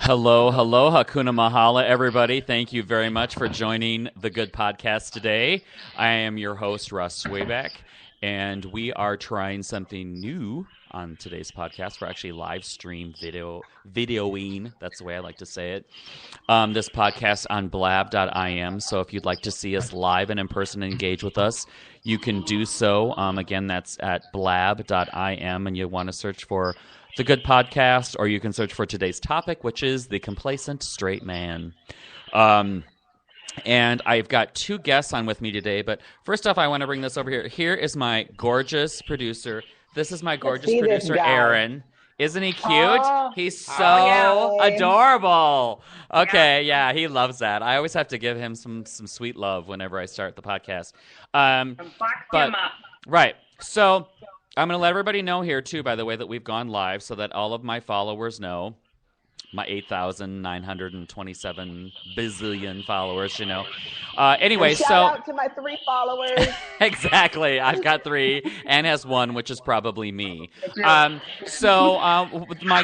Hello, hello, Hakuna Mahala, everybody. Thank you very much for joining the Good Podcast today. I am your host, Russ Swayback, and we are trying something new on today's podcast. We're actually live stream videoing. That's the way I like to say it. This podcast on Blab.im. So if you'd like to see us live and in person and engage with us, you can do so. Again, that's at Blab.im, and you want to search for The Good Podcast, or you can search for today's topic, which is the complacent straight man. And I've got two guests on with me today, but first off, I want to bring this over here. Here is my gorgeous producer. This is my gorgeous producer, Aaron. Isn't he cute? Oh, He's so adorable. Okay, yeah, he loves that. I always have to give him some sweet love whenever I start the podcast. Right. So I'm going to let everybody know here, too, by the way, that we've gone live so that all of my followers know, my 8,927 bazillion followers, you know. Anyway, shout out to my 3 followers. Exactly. I've got 3. Ann has 1, which is probably me. My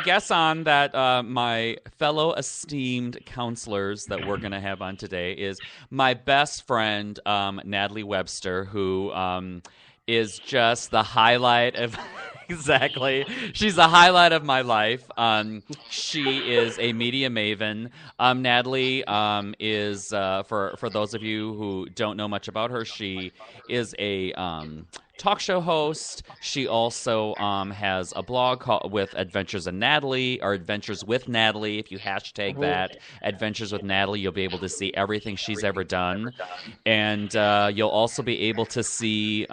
guess on that, my fellow esteemed counselors that we're going to have on today is my best friend, Natalie Webster, who is just the highlight of... Exactly. She's the highlight of my life. She is a media maven. Natalie is, for those of you who don't know much about her, she is a talk show host. She also has a blog with Adventures in Natalie, or Adventures with Natalie. If you hashtag that, Adventures with Natalie, you'll be able to see everything she's ever done. And you'll also be able to see,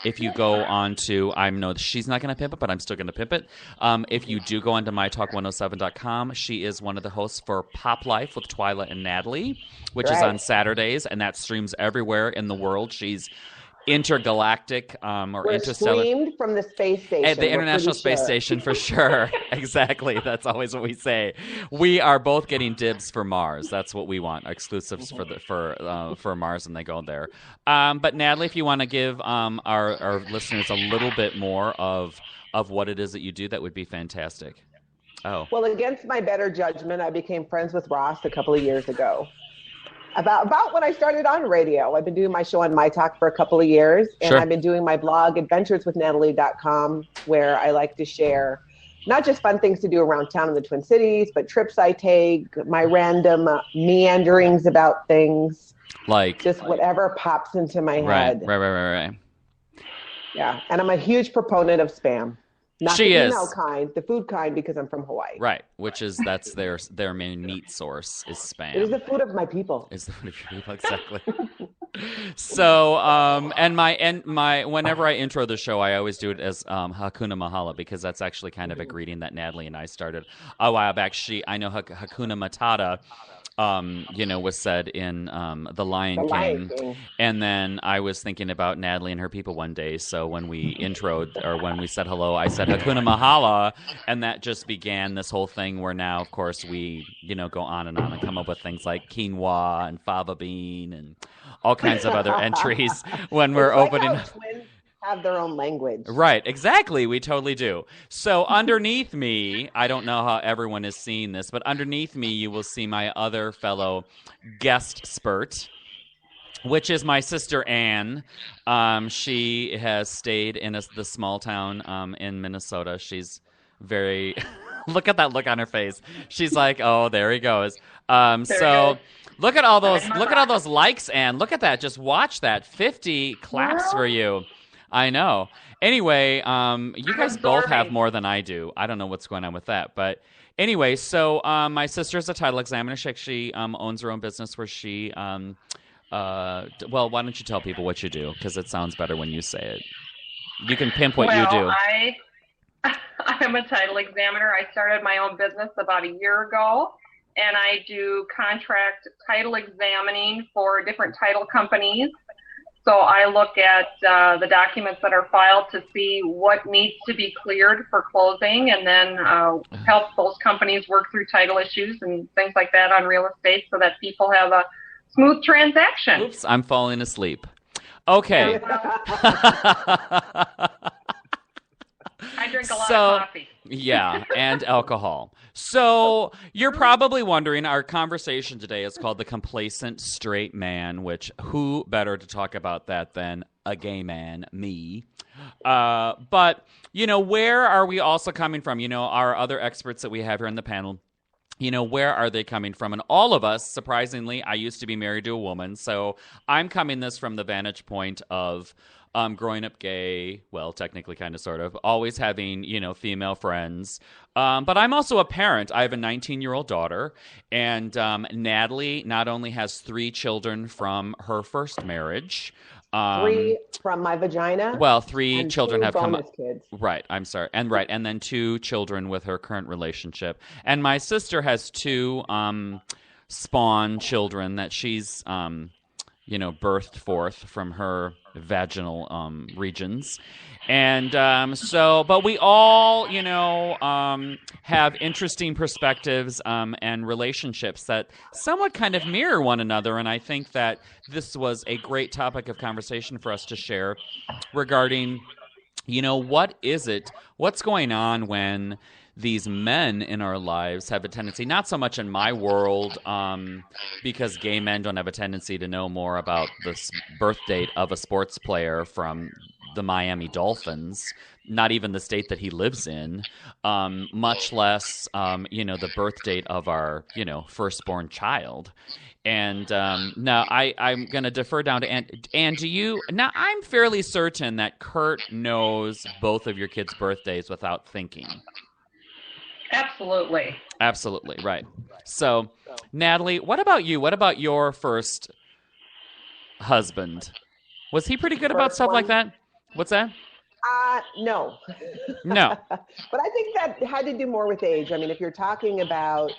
if you go on to, I know she's not going to pimp it, but I'm still going to pimp it. If you do go onto mytalk107.com, she is one of the hosts for Pop Life with Twyla and Natalie, which is on Saturdays, and that streams everywhere in the world. She's intergalactic or We're interstellar. Streamed from the space station. At the International Space Station, for sure. Exactly. That's always what we say. We are both getting dibs for Mars. That's what we want. Exclusives for Mars, and they go there. But Natalie, if you want to give our listeners a little bit more of what it is that you do, that would be fantastic. Oh. Well, against my better judgment, I became friends with Ross a couple of years ago. About when I started on radio. I've been doing my show on My Talk for a couple of years, and I've been doing my blog, adventureswithnatalie.com, where I like to share not just fun things to do around town in the Twin Cities, but trips I take, my random meanderings about things. Like whatever pops into my head. Right. Yeah, and I'm a huge proponent of Spam. Not she the is. email kind, the food kind, because I'm from Hawaii. Right, that's their main meat source is Spam. It is the food of my people. It's the food of your people, exactly. So, and my whenever I intro the show, I always do it as Hakuna Mahala, because that's actually kind of a greeting that Natalie and I started a while back. I know Hakuna Matata, was said in The Lion King. And then I was thinking about Natalie and her people one day. So when we introed, or when we said hello, I said Hakuna Mahala, and that just began this whole thing where now, of course, we, go on and come up with things like quinoa and fava bean and all kinds of other entries when we're opening. Twins have their own language. Right, exactly. We totally do. So underneath me, I don't know how everyone is seeing this, but underneath me you will see my other fellow guest spurt, which is my sister Ann. She has stayed in the small town in Minnesota. She's very... Look at that look on her face. She's like, oh, there he goes. Look at all those likes, Ann. Look at that. Just watch that. 50 claps for you. I know. Anyway, you guys both have more than I do. I don't know what's going on with that. But anyway, so my sister is a title examiner. She owns her own business where she, well, why don't you tell people what you do? Because it sounds better when you say it. You can pimp what you do. I'm a title examiner. I started my own business about a year ago, and I do contract title examining for different title companies. So I look at the documents that are filed to see what needs to be cleared for closing, and then help those companies work through title issues and things like that on real estate so that people have a smooth transaction. Oops, I'm falling asleep. Okay. I drink a lot of coffee. Yeah, and alcohol. So you're probably wondering, our conversation today is called The Complacent Straight Man, which who better to talk about that than a gay man, me. But, where are we also coming from? Our other experts that we have here on the panel, where are they coming from? And all of us, surprisingly, I used to be married to a woman, so I'm coming this from the vantage point of growing up gay, well, technically kind of sort of, always having, female friends. But I'm also a parent. I have a 19-year-old daughter, and Natalie not only has 3 children from her first marriage. 3 from my vagina. Well, 3 children have come. Kids. Right, I'm sorry, and then 2 children with her current relationship, and my sister has 2 spawn children that she's birthed forth from her vaginal regions. And but we all, have interesting perspectives and relationships that somewhat kind of mirror one another. And I think that this was a great topic of conversation for us to share regarding, what's going on when these men in our lives have a tendency, not so much in my world, because gay men don't have a tendency to know more about the birth date of a sports player from the Miami Dolphins, not even the state that he lives in, much less, the birth date of our, firstborn child. And now I'm going to defer down to Ann. Ann, now I'm fairly certain that Kurt knows both of your kids' birthdays without thinking. Absolutely. Absolutely, right. So, Natalie, what about you? What about your first husband? Was he pretty good about stuff like that? What's that? No. No. But I think that had to do more with age. I mean, if you're talking about,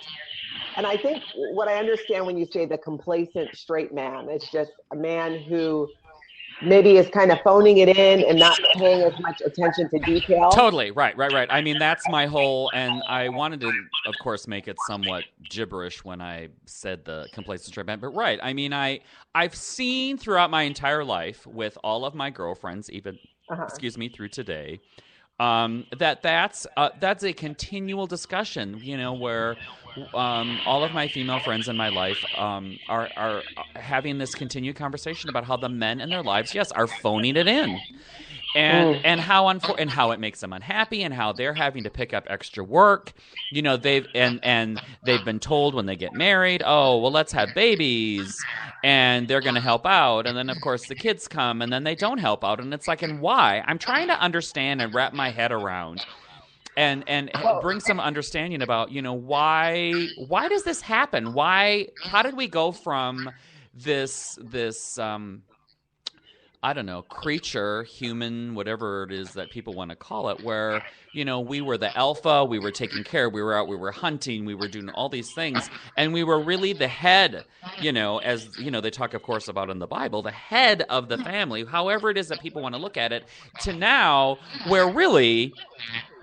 and I think what I understand when you say the complacent straight man, it's just a man who maybe is kind of phoning it in and not paying as much attention to detail. Totally. Right. I mean, that's my whole, and I wanted to, of course, make it somewhat gibberish when I said the complacent straight man, but right. I mean, I've seen throughout my entire life with all of my girlfriends, even, through today, that's a continual discussion, where all of my female friends in my life are having this continued conversation about how the men in their lives, yes, are phoning it in. And how it makes them unhappy, and how they're having to pick up extra work. They've been told when they get married, oh, well, let's have babies, and they're going to help out, and then of course the kids come, and then they don't help out, and it's like, and why? I'm trying to understand and wrap my head around, and bring some understanding about why does this happen? How did we go from this I don't know, creature, human, whatever it is that people want to call it, where, we were the alpha, we were taking care, we were out, we were hunting, we were doing all these things, and we were really the head, as, they talk, of course, about in the Bible, the head of the family, however it is that people want to look at it, to now, where really,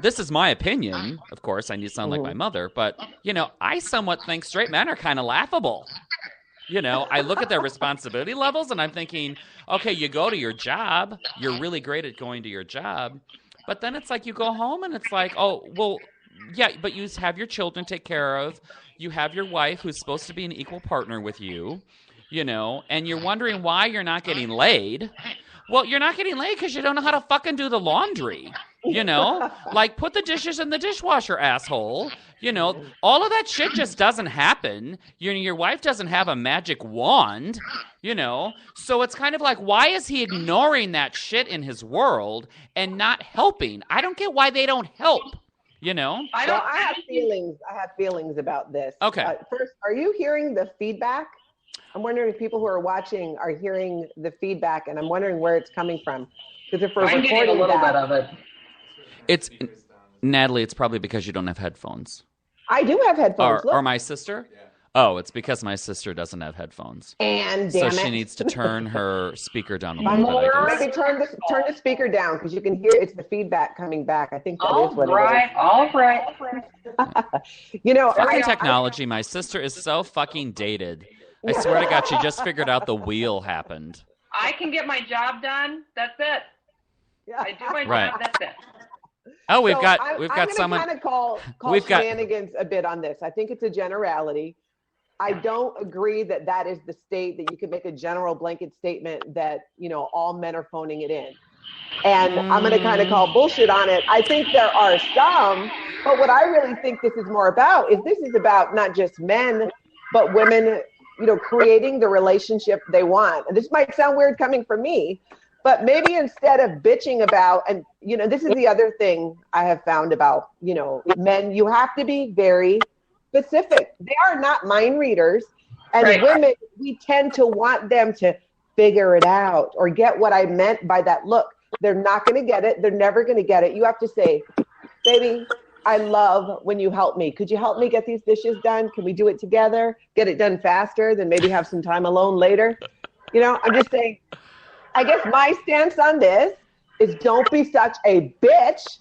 this is my opinion, of course, I need to sound like my mother, but, I somewhat think straight men are kind of laughable. I look at their responsibility levels and I'm thinking, okay, you go to your job. You're really great at going to your job. But then it's like you go home and it's like, oh, well, yeah, but you have your children to take care of. You have your wife who's supposed to be an equal partner with you, and you're wondering why you're not getting laid. Well, you're not getting laid because you don't know how to fucking do the laundry. Like put the dishes in the dishwasher, asshole. All of that shit just doesn't happen. Your wife doesn't have a magic wand, So it's kind of like, why is he ignoring that shit in his world and not helping? I don't get why they don't help, I have feelings about this. Okay. First, are you hearing the feedback? I'm wondering if people who are watching are hearing the feedback, and I'm wondering where it's coming from. Because if we're I'm getting a little bit of it. Natalie, it's probably because you don't have headphones. I do have headphones. Or my sister? Yeah. Oh, it's because my sister doesn't have headphones. And so she needs to turn her speaker down a little bit. Maybe turn the speaker down because you can hear it's the feedback coming back. I think that is what it is. All right. Fucking technology. My sister is so fucking dated. I swear to God, she just figured out the wheel happened. I can get my job done. That's it. I do my job. That's it. Oh, we've So got I'm we've got going to someone. kind of call We've got shenanigans a bit on this. I think it's a generality. I don't agree that that is the state that you can make a general blanket statement that, all men are phoning it in. And I'm going to kind of call bullshit on it. I think there are some, but what I really think this is more about is this is about not just men, but women, creating the relationship they want. And this might sound weird coming from me, but maybe instead of bitching about, and, this is the other thing I have found about, men, you have to be very specific. They are not mind readers. And Right. women, we tend to want them to figure it out or get what I meant by that look. They're not going to get it. They're never going to get it. You have to say, baby, I love when you help me. Could you help me get these dishes done? Can we do it together? Get it done faster, then maybe have some time alone later. I'm just saying, I guess my stance on this is don't be such a bitch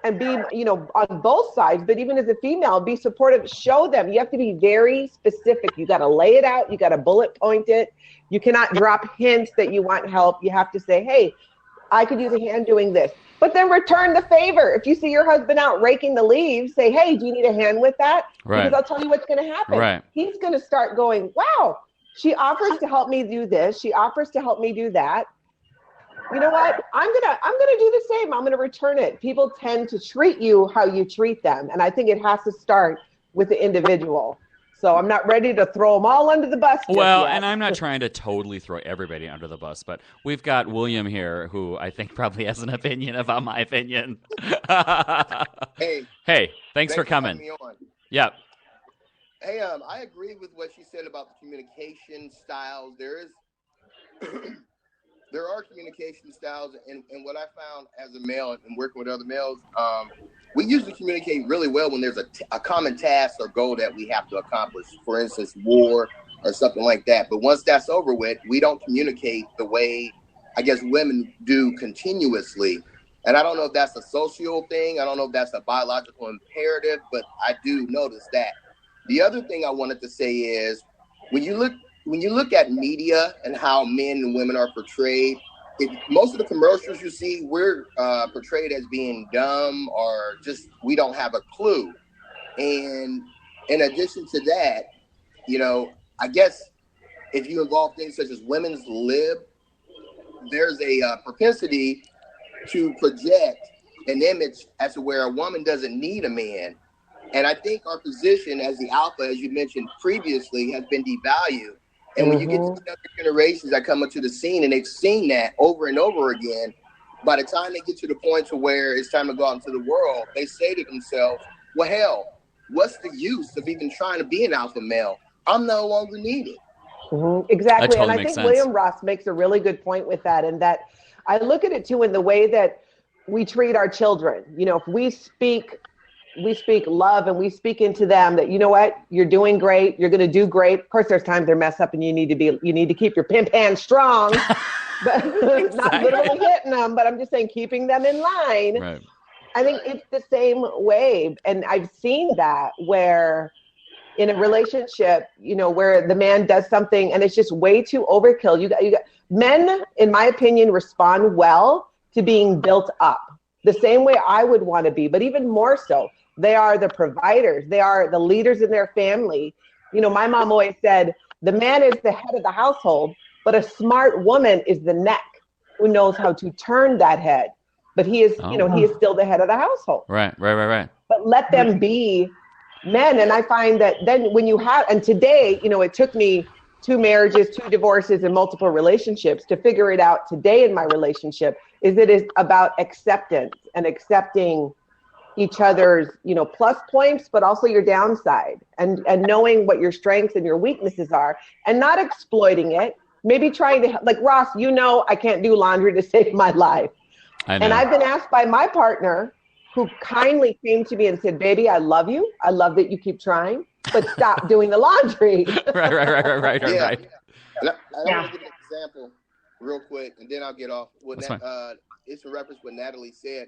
and be, on both sides, but even as a female, be supportive, show them. You have to be very specific. You got to lay it out. You got to bullet point it. You cannot drop hints that you want help. You have to say, hey, I could use a hand doing this, but then return the favor. If you see your husband out raking the leaves, say, hey, do you need a hand with that? Right. Because I'll tell you what's going to happen. Right. He's going to start going, wow, she offers to help me do this. She offers to help me do that. You know what? I'm gonna do the same. I'm gonna return it. People tend to treat you how you treat them, and I think it has to start with the individual. So I'm not ready to throw them all under the bus. Well, and I'm not trying to totally throw everybody under the bus, but we've got William here, who I think probably has an opinion about my opinion. Hey, thanks for coming. Me on. Yep. Hey, I agree with what she said about the communication styles. There are communication styles, and what I found as a male and working with other males, we usually communicate really well when there's a common task or goal that we have to accomplish. For instance, war or something like that. But once that's over with, we don't communicate the way, I guess, women do continuously. And I don't know if that's a social thing. I don't know if that's a biological imperative, but I do notice that. The other thing I wanted to say is when you look at media and how men and women are portrayed, most of the commercials you see, we're portrayed as being dumb or just we don't have a clue. And in addition to that, I guess if you involve things such as women's lib, there's a propensity to project an image as to where a woman doesn't need a man. And I think our position as the alpha, as you mentioned previously, has been devalued. And when you get to the younger generations that come into the scene and they've seen that over and over again, by the time they get to the point to where it's time to go out into the world, they say to themselves, well, hell, what's the use of even trying to be an alpha male? I'm no longer needed. Exactly. Totally, and I think William Ross makes a really good point with that. And that I look at it too in the way that we treat our children. If we speak love and we speak into them that, you know what, you're doing great. You're going to do great. Of course, there's times they mess up and you need to keep your pimp hand strong, but not literally hitting them, but I'm just saying, keeping them in line. Right. I think it's the same way. And I've seen that where in a relationship, where the man does something and it's just way too overkill. You got men, in my opinion, respond well to being built up the same way I would want to be, but even more so. They are the providers. They are the leaders in their family. My mom always said, the man is the head of the household, but a smart woman is the neck who knows how to turn that head. But he is, he is still the head of the household. Right. But let them be men. And I find that then when you have, and today, it took me 2 marriages, 2 divorces, and multiple relationships to figure it out today in my relationship, is it is about acceptance and accepting each other's, plus points, but also your downside and knowing what your strengths and your weaknesses are and not exploiting it. Maybe trying to, like Ross, I can't do laundry to save my life. And I've been asked by my partner, who kindly came to me and said, baby, I love you. I love that you keep trying, but stop doing the laundry. Right. Yeah. I want to give an example real quick, and then I'll get off. It's a reference what Natalie said.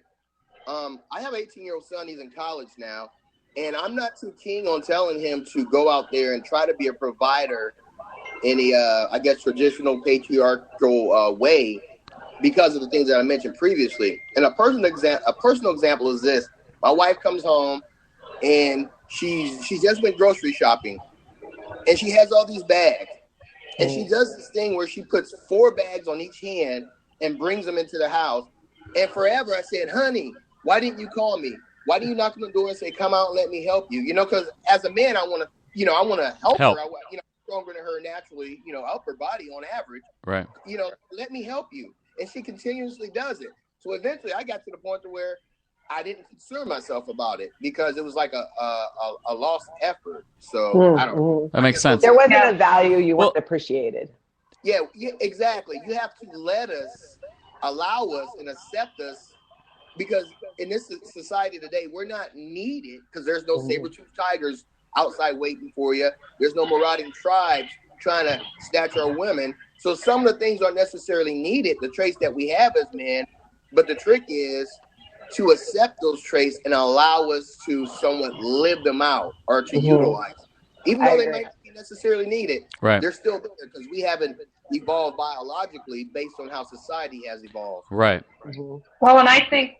I have an 18-year-old son. He's in college now, and I'm not too keen on telling him to go out there and try to be a provider in a, I guess, traditional patriarchal way. because of the things that I mentioned previously. And a personal example is this. My wife comes home and she's just went grocery shopping and she has all these bags. And she does this thing where she puts 4 bags on each hand and brings them into the house. And forever I said, honey, why didn't you call me? Why do you knock on the door and say, come out and let me help you? Because as a man, I want to help her. I'm stronger than her naturally, upper body on average. Right. Let me help you. And she continuously does it. So eventually I got to the point to where I didn't concern myself about it because it was like a lost effort. So I don't know. That makes sense. There wasn't a value you weren't appreciated. Yeah, exactly. You have to allow us and accept us, because in this society today, we're not needed because there's no saber-toothed tigers outside waiting for you. There's no marauding tribes trying to snatch our women. So some of the things aren't necessarily needed, the traits that we have as men. But the trick is to accept those traits and allow us to somewhat live them out or to utilize them. Even though they might not be necessarily needed, they're still there because we haven't evolved biologically based on how society has evolved. Right. Well, and I think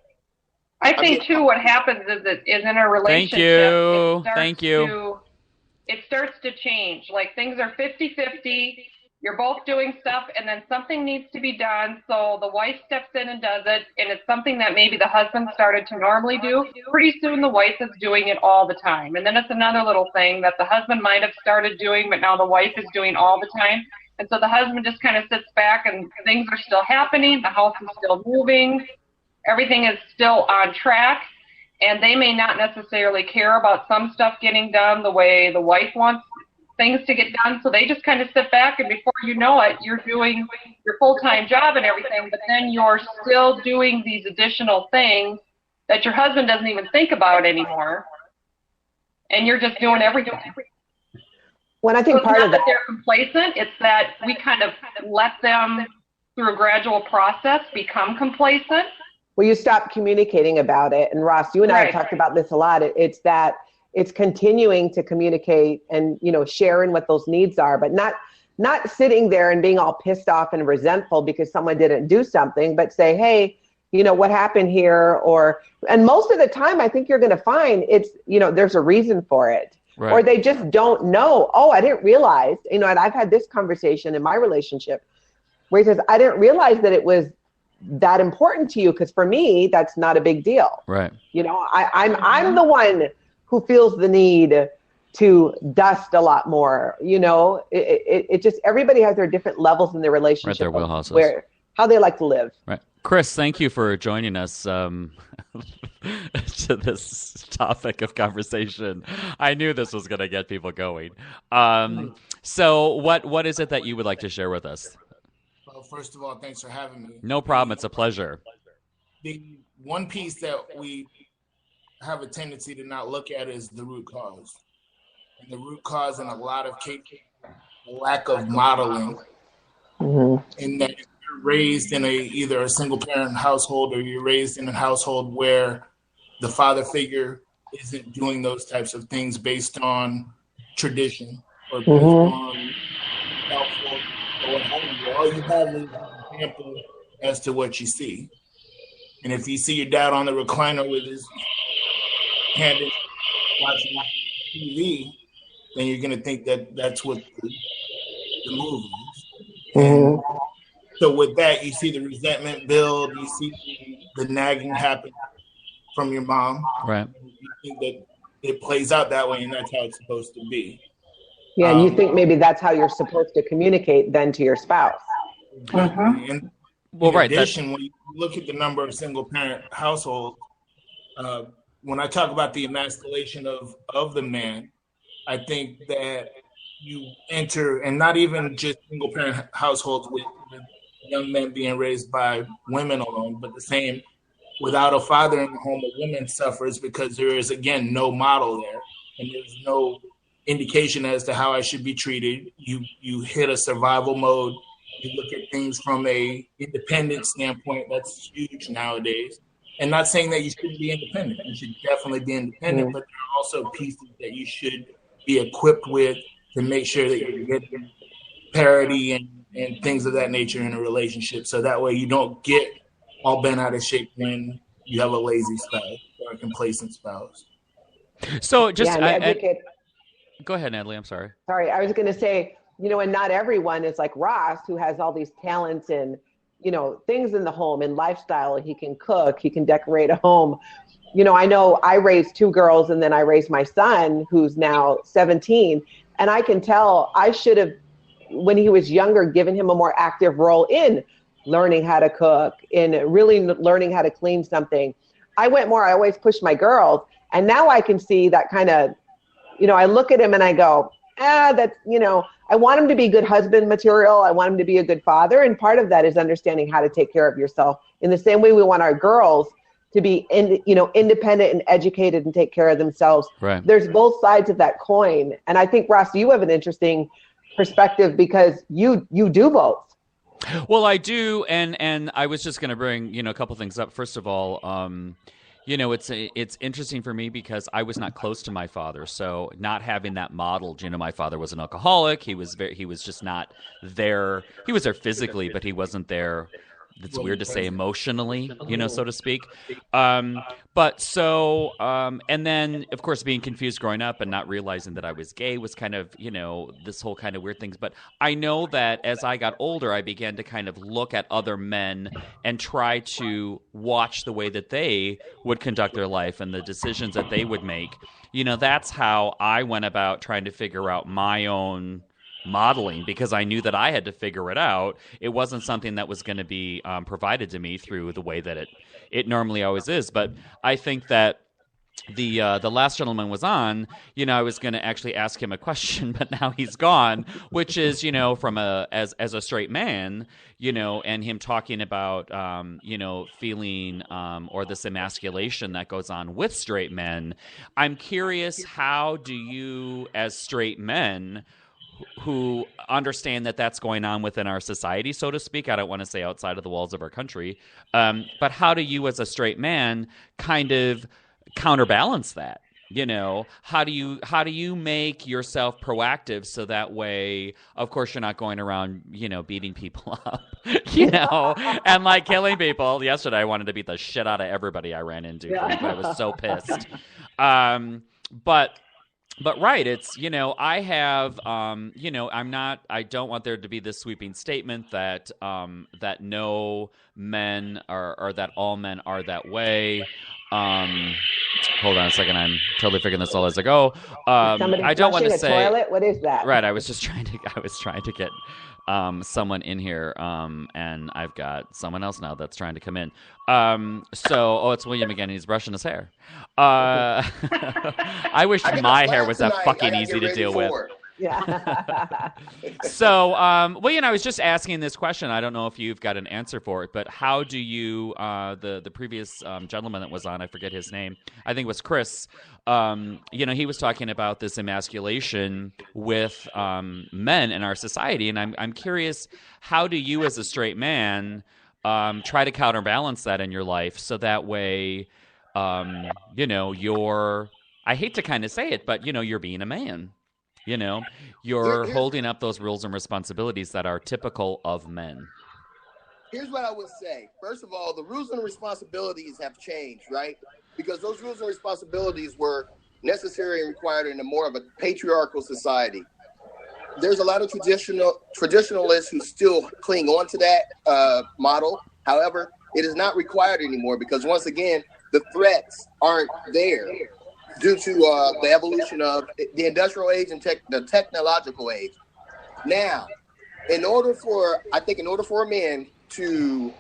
too, what happens is in a relationship. Thank you. It starts to change. Like things are 50-50. You're both doing stuff, and then something needs to be done. So the wife steps in and does it, and it's something that maybe the husband started to normally do. Pretty soon the wife is doing it all the time. And then it's another little thing that the husband might have started doing, but now the wife is doing all the time. And so the husband just kind of sits back, and things are still happening. The house is still moving. Everything is still on track. And they may not necessarily care about some stuff getting done the way the wife wants things to get done. So they just kind of sit back, and before you know it, you're doing your full-time job and everything, but then you're still doing these additional things that your husband doesn't even think about anymore. And you're just doing everything. When I think part of that they're complacent, it's that we kind of let them, through a gradual process, become complacent. Well, you stop communicating about it. And Ross, you and I have talked about this a lot. It's that it's continuing to communicate and, sharing what those needs are, but not sitting there and being all pissed off and resentful because someone didn't do something, but say, hey, what happened here? And most of the time, I think you're going to find it's, there's a reason for it. Right. Or they just don't know. Oh, I didn't realize, and I've had this conversation in my relationship where he says, I didn't realize that it was that important to you. Because for me, that's not a big deal. Right. I'm the one who feels the need to dust a lot more. It just, everybody has their different levels in their relationship. Right, their wheelhouses. How they like to live. Right. Chris, thank you for joining us to this topic of conversation. I knew this was going to get people going. So what is it that you would like to share with us? Well, first of all, thanks for having me. No problem. It's a pleasure. The one piece that we have a tendency to not look at is the root cause. And the root cause in a lot of cases, lack of modeling. In that you're raised in either a single parent household or you're raised in a household where the father figure isn't doing those types of things based on tradition or based on helpful or what have you. All you have is an example as to what you see. And if you see your dad on the recliner with his hand in watching TV, then you're going to think that that's what the movie is. So with that, you see the resentment build, you see the nagging happen from your mom. Right. You think that it plays out that way, and that's how it's supposed to be. Yeah, you think maybe that's how you're supposed to communicate then to your spouse. And in addition, when you look at the number of single-parent households, when I talk about the emasculation of the man, I think that you enter, and not even just single-parent households with young men being raised by women alone, but the same without a father in the home, a woman suffers because there is, again, no model there, and there's no indication as to how I should be treated. You hit a survival mode. You look at things from a independent standpoint. That's huge nowadays. And not saying that you shouldn't be independent. You should definitely be independent, but there are also pieces that you should be equipped with to make sure that you're getting parity and things of that nature in a relationship. So that way you don't get all bent out of shape when you have a lazy spouse or a complacent spouse. So just go ahead, Natalie. I'm sorry. Sorry, I was going to say, and not everyone is like Ross, who has all these talents and, things in the home and lifestyle. He can cook, he can decorate a home. I know I raised 2 girls and then I raised my son, who's now 17. And I can tell I should have, when he was younger, given him a more active role in learning how to cook, in really learning how to clean something. I always pushed my girls. And now I can see that kind of, I look at him and I go, that's, I want him to be good husband material. I want him to be a good father. And part of that is understanding how to take care of yourself in the same way we want our girls to be, independent and educated and take care of themselves. Right. There's both sides of that coin. And I think, Ross, you have an interesting perspective because you do both. Well, I do. And I was just going to bring, a couple things up. First of all, it's interesting for me because I was not close to my father, so not having that modeled. My father was an alcoholic. He was just not there. He was there physically, but he wasn't there. It's weird to say emotionally, so to speak. And then of course being confused growing up and not realizing that I was gay was kind of, this whole kind of weird things. But I know that as I got older, I began to kind of look at other men and try to watch the way that they would conduct their life and the decisions that they would make. That's how I went about trying to figure out my own modeling, because I knew that I had to figure it out. It wasn't something that was going to be provided to me through the way that it normally always is. But I think that the last gentleman was on, I was going to actually ask him a question, but now he's gone, which is, from as a straight man, and him talking about, feeling or this emasculation that goes on with straight men. I'm curious, how do you, as straight men who understand that that's going on within our society, so to speak, I don't want to say outside of the walls of our country, but how do you as a straight man kind of counterbalance that? How do you make yourself proactive so that way, of course, you're not going around, beating people up, and like killing people. Yesterday, I wanted to beat the shit out of everybody I ran into. I was so pissed. But right, it's, I have, I don't want there to be this sweeping statement that that no men or that all men are that way. Hold on a second, I'm totally figuring this all as I go. I don't want to say toilet. What is that? Right, I was trying to get someone in here, and I've got someone else now that's trying to come in. It's William again. He's brushing his hair. I wish my hair was that fucking easy to deal with. Yeah. So, I was just asking this question. I don't know if you've got an answer for it, but how do you, the previous gentleman that was on, I forget his name, I think it was Chris, he was talking about this emasculation with men in our society, and I'm curious, how do you as a straight man try to counterbalance that in your life so that way, you're, I hate to kind of say it, but, you're being a man. You're holding up those rules and responsibilities that are typical of men. Here's what I would say. First of all, the rules and responsibilities have changed, right? Because those rules and responsibilities were necessary and required in a more of a patriarchal society. There's a lot of traditionalists who still cling on to that model. However, it is not required anymore because, once again, the threats aren't there due to the evolution of the industrial age and the technological age. Now, in order for a man to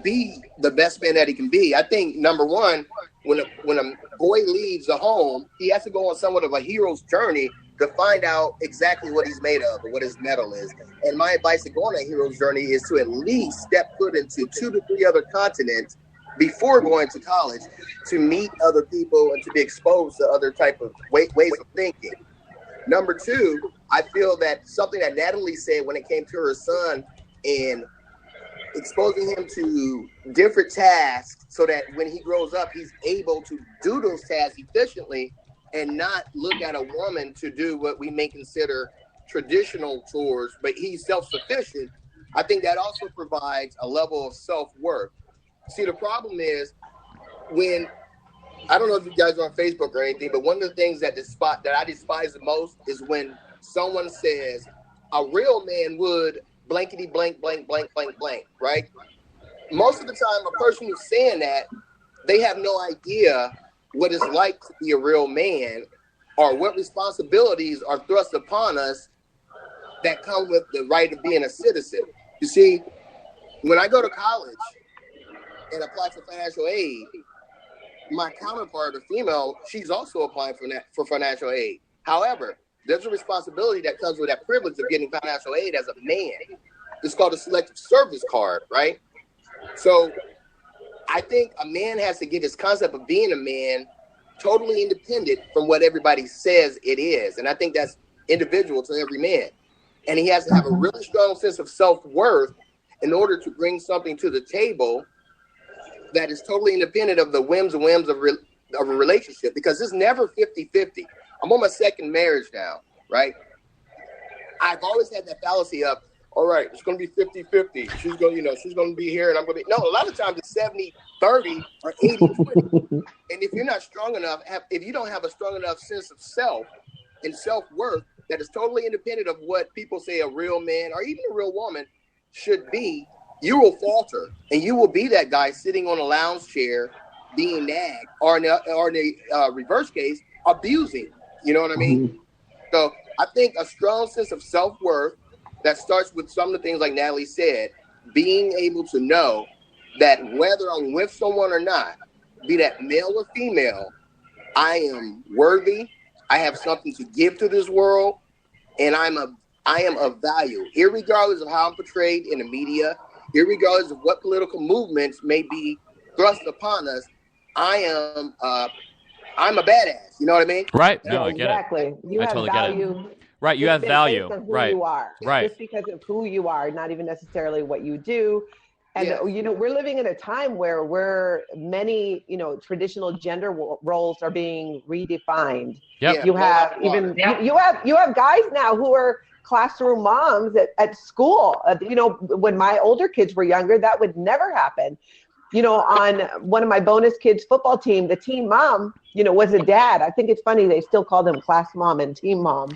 be the best man that he can be, I think, number one, when a boy leaves the home, he has to go on somewhat of a hero's journey to find out exactly what he's made of or what his metal is. And my advice to go on that hero's journey is to at least step foot into 2 to 3 other continents before going to college, to meet other people and to be exposed to other type of ways of thinking. Number 2, I feel that something that Natalie said when it came to her son and exposing him to different tasks so that when he grows up, he's able to do those tasks efficiently and not look at a woman to do what we may consider traditional chores, but he's self-sufficient, I think that also provides a level of self-worth. See, the problem is when, I don't know if you guys are on Facebook or anything, but one of the things that I despise the most is when someone says a real man would blankety blank, blank, blank, blank, blank, right? Most of the time, a person who's saying that, they have no idea what it's like to be a real man or what responsibilities are thrust upon us that come with the right of being a citizen. You see, when I go to college and apply for financial aid, my counterpart, a female, she's also applying for financial aid. However, there's a responsibility that comes with that privilege of getting financial aid as a man. It's called a selective service card, right? So I think a man has to get his concept of being a man totally independent from what everybody says it is. And I think that's individual to every man. And he has to have a really strong sense of self-worth in order to bring something to the table that is totally independent of the whims of a relationship, because it's never 50-50. I'm on my second marriage now, right? I've always had that fallacy of, all right, it's going to be 50-50. She's going to be here and I'm going to be, no, a lot of times it's 70-30 or 80-20. And if you're not strong enough, if you don't have a strong enough sense of self and self-worth that is totally independent of what people say a real man or even a real woman should be, you will falter and you will be that guy sitting on a lounge chair being nagged or in a reverse case, abusing. You know what I mean? Mm-hmm. So I think a strong sense of self-worth that starts with some of the things like Natalie said, being able to know that whether I'm with someone or not, be that male or female, I am worthy. I have something to give to this world, and I am of value, irregardless of how I'm portrayed in the media, irregardless of what political movements may be thrust upon us. I'm a badass. You know what I mean? Right. No, I get exactly. it. You I have totally value. Get it. Right. You have value. Based on who right. you are. Right. Just because of who you are, not even necessarily what you do. And, yes. We're living in a time where many, traditional gender roles are being redefined. Yep. You have you have guys now who are classroom moms at school. When my older kids were younger, that would never happen. On one of my bonus kids football team, the team mom, was a dad. I think it's funny they still call them class mom and team mom.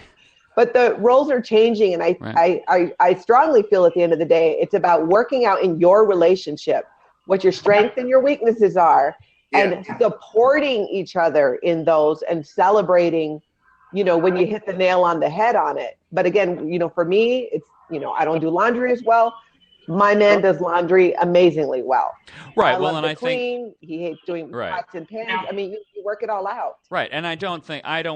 But the roles are changing, and I strongly feel at the end of the day, it's about working out in your relationship what your strengths and your weaknesses are, and supporting each other in those and celebrating, when you hit the nail on the head on it. But again, for me, it's, I don't do laundry as well. My man does laundry amazingly well. Right. I think he hates doing pots and pans. I mean, you work it all out. Right. And I don't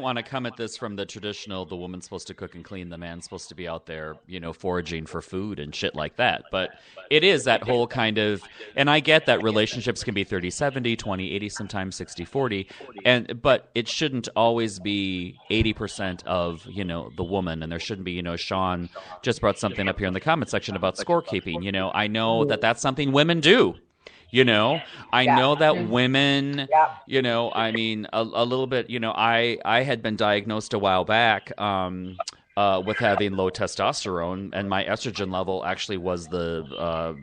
want to come at this from the traditional, the woman's supposed to cook and clean, the man's supposed to be out there, foraging for food and shit like that. But it is that whole kind of, and I get that relationships can be 30-70, 20-80, sometimes 60-40. But it shouldn't always be 80% of, the woman. And there shouldn't be, Sean just brought something up here in the comment section about scorekeeping. I know that that's something women do. I know that women, I mean, a little bit, I had been diagnosed a while back with having low testosterone, and my estrogen level actually was the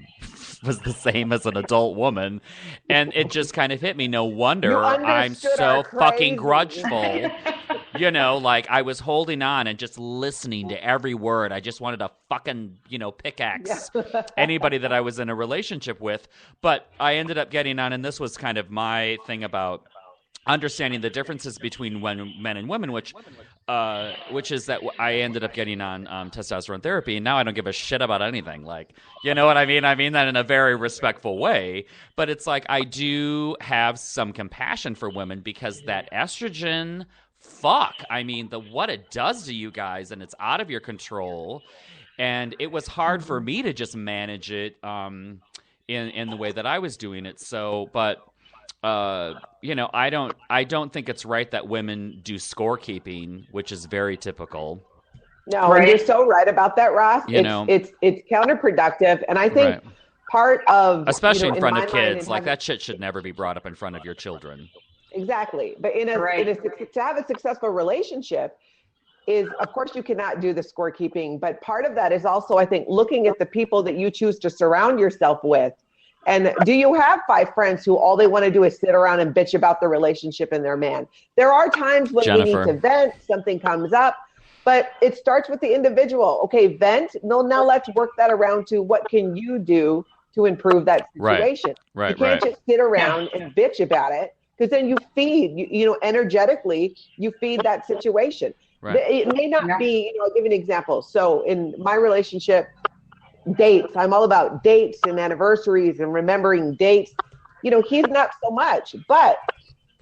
same as an adult woman, and it just kind of hit me. No wonder I'm so fucking grudgeful. Like I was holding on and just listening to every word. I just wanted to fucking, pickaxe anybody that I was in a relationship with. But I ended up getting on, and this was kind of my thing about understanding the differences between men and women, which is that I ended up getting on testosterone therapy, and now I don't give a shit about anything. Like, you know what I mean? I mean that in a very respectful way. But it's like I do have some compassion for women because that estrogen, fuck, I mean, what it does to you guys, and it's out of your control. And it was hard for me to just manage it in the way that I was doing it. So, but I don't think it's right that women do scorekeeping, which is very typical. No, and you're so right about that, Ross. It's counterproductive, and I think part of, especially in front of kids, like that shit should never be brought up in front of your children. Exactly, but to have a successful relationship, is, of course, you cannot do the scorekeeping, but part of that is also, I think, looking at the people that you choose to surround yourself with. And do you have 5 friends who all they want to do is sit around and bitch about the relationship and their man? There are times when we need to vent, something comes up, but it starts with the individual. Okay, vent. No, now let's work that around to what can you do to improve that situation. You can't just sit around and bitch about it, because then you feed, you know, energetically, you feed that situation. It may not be, you know, I'll give you an example. So in my relationship, dates, I'm all about dates and anniversaries and remembering dates. You know, he's not so much, but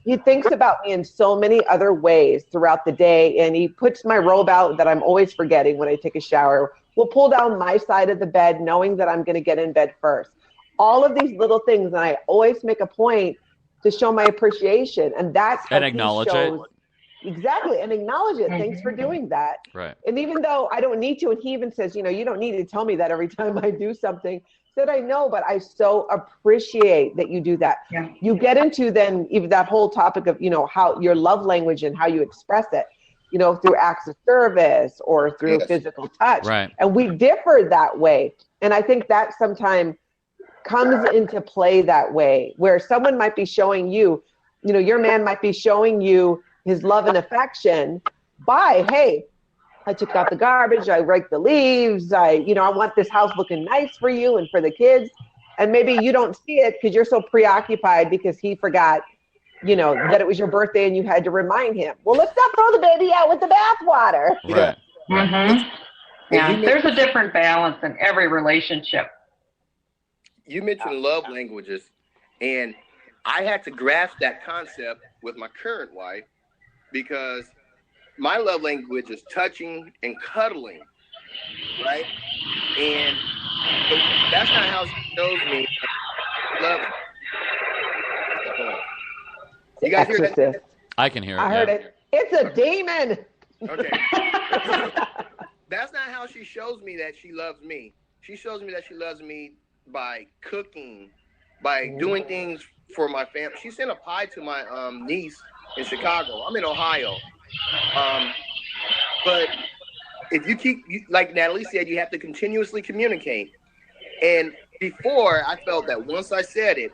he thinks about me in so many other ways throughout the day. And he puts my robe out that I'm always forgetting when I take a shower. We'll pull down my side of the bed knowing that I'm going to get in bed first. All of these little things. And I always make a point to show my appreciation. And that's how and acknowledge it. Exactly. And acknowledge it. Thanks for doing that. Right. And even though I don't need to, and he even says, you know, you don't need to tell me that every time I do something. Said, I know, but I so appreciate that you do that. Yeah. You get into then even that whole topic of, you know, how your love language and how you express it, you know, through acts of service or through physical touch. Right. And we differ that way. And I think that sometimes comes into play that way, where someone might be showing you, you know, your man might be showing you his love and affection by, hey, I took out the garbage, I raked the leaves, I want this house looking nice for you and for the kids. And maybe you don't see it because you're so preoccupied because he forgot, you know, that it was your birthday and you had to remind him. Well, let's not throw the baby out with the bathwater. Right. Mm-hmm. Yeah, there's a different balance in every relationship. You mentioned love languages, and I had to grasp that concept with my current wife, because my love language is touching and cuddling, right? And that's not how she knows me. Love. You guys hear that? I can hear it. I heard it. It's a demon. Okay. That's not how she shows me that she loves me. She shows me that she loves me by cooking, by doing things for my family. She sent a pie to my niece in Chicago. I'm in Ohio. But if you keep, like Natalie said, you have to continuously communicate. And before, I felt that once I said it,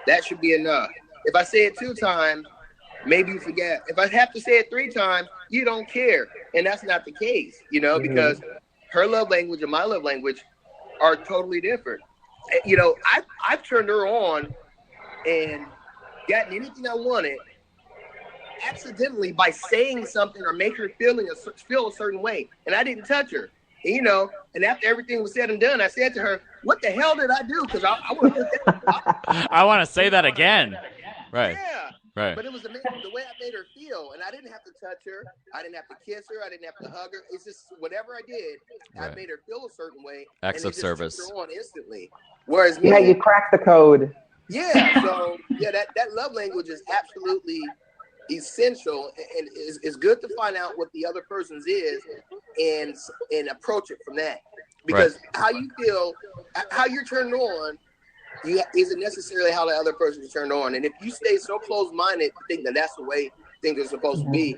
that should be enough. If I say it 2 times, maybe you forget. If I have to say it 3 times, you don't care. And that's not the case, you know, because her love language and my love language are totally different. You know, I've turned her on and gotten anything I wanted accidentally by saying something or make her feel a certain way. And I didn't touch her. And, you know, and after everything was said and done, I said to her, what the hell did I do? Because I want to put that. I want to say that again. Right. Yeah. Right. But it was the way I made her feel. And I didn't have to touch her. I didn't have to kiss her. I didn't have to hug her. It's just whatever I did, I made her feel a certain way. Acts of service. Turned her on instantly. Whereas me, you cracked the code. Yeah. So that love language is absolutely essential, and it's good to find out what the other person's is and approach it from that. Because how you feel, how you're turned on, isn't necessarily how the other person is turned on. And if you stay so close-minded to think that that's the way things are supposed to be,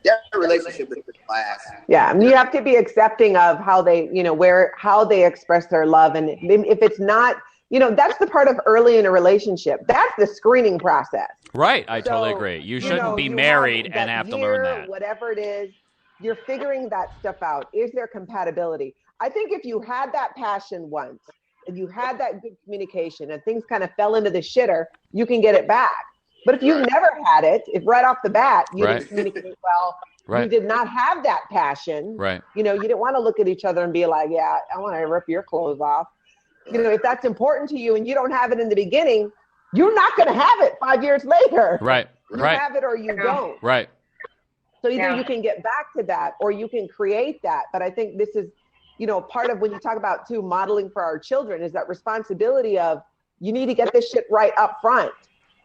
that relationship is class. Yeah, I mean, you have to be accepting of how they, you know, how they express their love. And if it's not, you know, that's the part of early in a relationship. That's the screening process. Right. I totally agree. You shouldn't be married and have to learn that. Whatever it is, you're figuring that stuff out. Is there compatibility? I think if you had that passion once and you had that good communication and things kind of fell into the shitter, you can get it back. But if you've never had it, if right off the bat you didn't communicate well, you did not have that passion, you know, you didn't want to look at each other and be like, yeah, I want to rip your clothes off. You know, if that's important to you and you don't have it in the beginning, you're not going to have it 5 years later. Right. You have it or you don't. Right. So either you can get back to that or you can create that. But I think this is, you know, part of when you talk about too modeling for our children is that responsibility of you need to get this shit right up front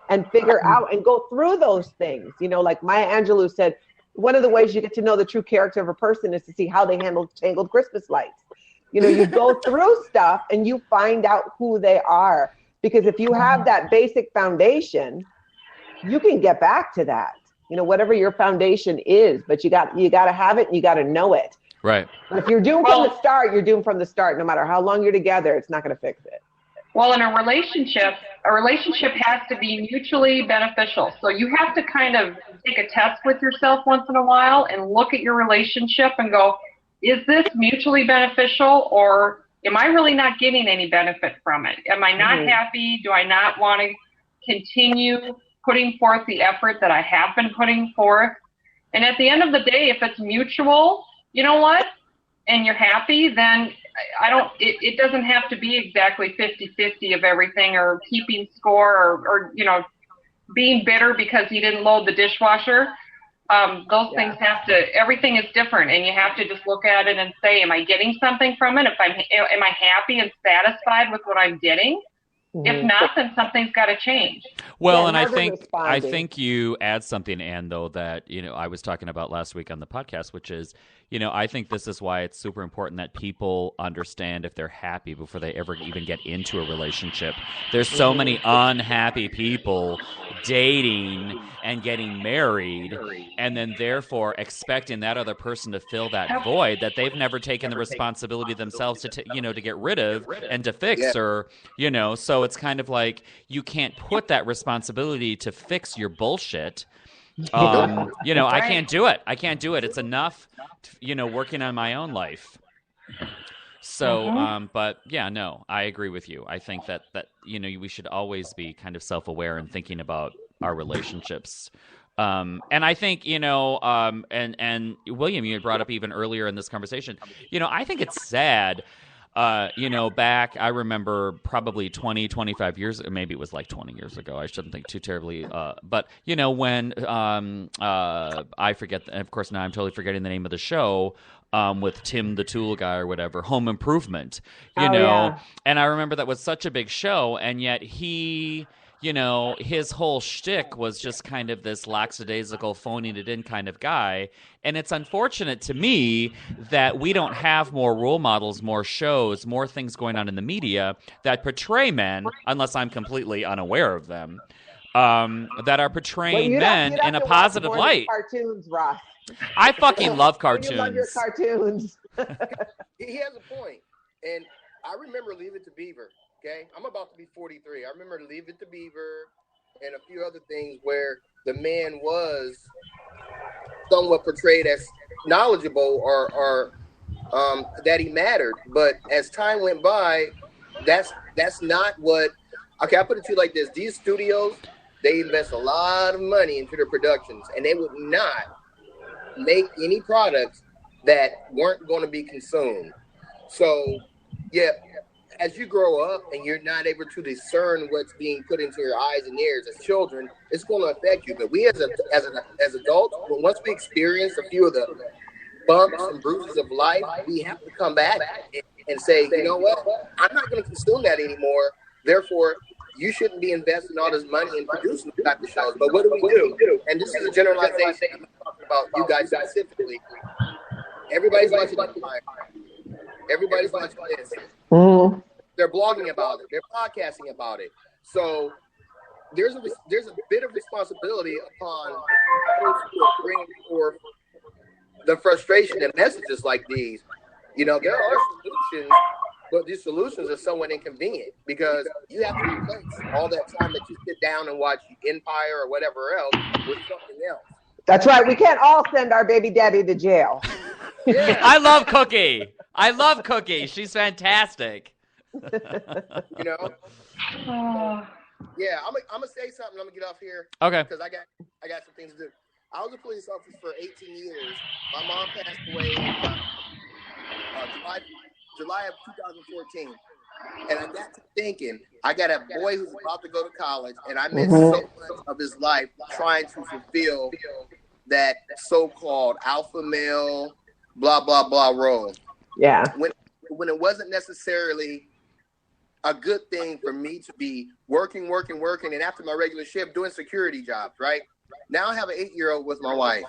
and figure out and go through those things. You know, like Maya Angelou said, one of the ways you get to know the true character of a person is to see how they handle tangled Christmas lights. You know, you go through stuff and you find out who they are. Because if you have that basic foundation, you can get back to that. whatever your foundation is, but you got to have it and you got to know it. Right. But if you're doomed from the start, you're doomed from the start. No matter how long you're together, it's not going to fix it. Well, in a relationship has to be mutually beneficial. So you have to kind of take a test with yourself once in a while and look at your relationship and go, is this mutually beneficial, or am I really not getting any benefit from it? Am I not happy? Do I not want to continue putting forth the effort that I have been putting forth? And at the end of the day, if it's mutual, you know what, and you're happy, then it doesn't have to be exactly 50-50 of everything, or keeping score, or being bitter because you didn't load the dishwasher. Those things everything is different, and you have to just look at it and say, am I getting something from it? Am I happy and satisfied with what I'm getting? If not, then something's got to change. Well, and I think you add something, Ann, though, that I was talking about last week on the podcast, which is, I think this is why it's super important that people understand if they're happy before they ever even get into a relationship. There's so many unhappy people dating and getting married, and then therefore expecting that other person to fill that void that they've never taken the responsibility themselves to get rid of and to fix, or so it's kind of like you can't put that responsibility to fix your bullshit. I can't do it. It's enough, working on my own life. So, but yeah, no, I agree with you. I think that we should always be kind of self-aware and thinking about our relationships. And I think, and William, you had brought up even earlier in this conversation, I think it's sad. Back, I remember probably 20, 25 years, maybe it was like 20 years ago. I shouldn't think too terribly. But, when I forget, and of course now I'm totally forgetting the name of the show, with Tim the Tool Guy or whatever, Home Improvement, and I remember that was such a big show, and yet he... his whole shtick was just kind of this lackadaisical, phoning it in kind of guy. And it's unfortunate to me that we don't have more role models, more shows, more things going on in the media that portray men, unless I'm completely unaware of them, that are portraying men in a positive light. Cartoons, Ross. I fucking love cartoons. You love your cartoons. He has a point. And I remember Leave It to Beaver. Okay, I'm about to be 43. I remember Leave It to Beaver and a few other things where the man was somewhat portrayed as knowledgeable or that he mattered. But as time went by, that's not what. Okay, I'll put it to you like this: these studios, they invest a lot of money into their productions, and they would not make any products that weren't going to be consumed. So, yeah. As you grow up and you're not able to discern what's being put into your eyes and ears as children, it's going to affect you. But we as adults, once we experience a few of the bumps and bruises of life, we have to come back and say, you know what? I'm not going to consume that anymore. Therefore, you shouldn't be investing all this money in producing the type of shows. But what do we do? And this is a generalization. I'm talking about you guys specifically. Everybody's watching Empire. Everybody's watching this. Mm-hmm. They're blogging about it. They're podcasting about it. So there's a bit of responsibility upon those who are bringing forth the frustration and messages like these. There are solutions, but these solutions are somewhat inconvenient because you have to replace all that time that you sit down and watch Empire or whatever else with something else. That's right. We can't all send our baby daddy to jail. Yeah. I love Cookie. She's fantastic. Yeah, I'm gonna say something. I'm gonna get off here. Okay. Because I got some things to do. I was a police officer for 18 years. My mom passed away July of 2014, and I got to thinking, I got a boy who's about to go to college, and I missed so much of his life trying to fulfill that so-called alpha male, blah blah blah role. Yeah. When it wasn't necessarily a good thing for me to be working, and after my regular shift doing security jobs, right? Now I have an 8-year-old with my wife.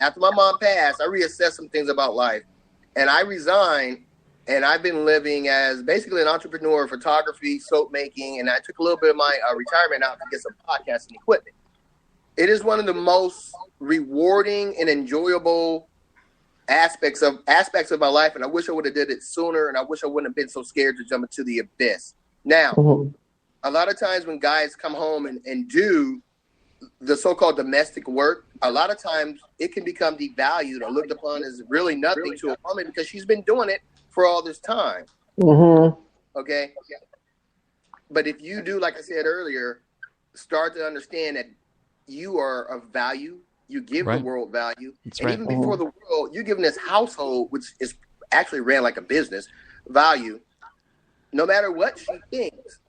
After my mom passed, I reassessed some things about life, and I resigned, and I've been living as basically an entrepreneur, photography, soap making, and I took a little bit of my retirement out to get some podcasting equipment. It is one of the most rewarding and enjoyable aspects of my life, and I wish I would have did it sooner, and I wish I wouldn't have been so scared to jump into the abyss. Now, a lot of times when guys come home and do the so-called domestic work, a lot of times it can become devalued or looked upon as really nothing to a woman because she's been doing it for all this time. Okay? But if you do, like I said earlier, start to understand that you are of value, you give the world value, and even before the world, you're giving this household, which is actually ran like a business, value. No matter what she thinks,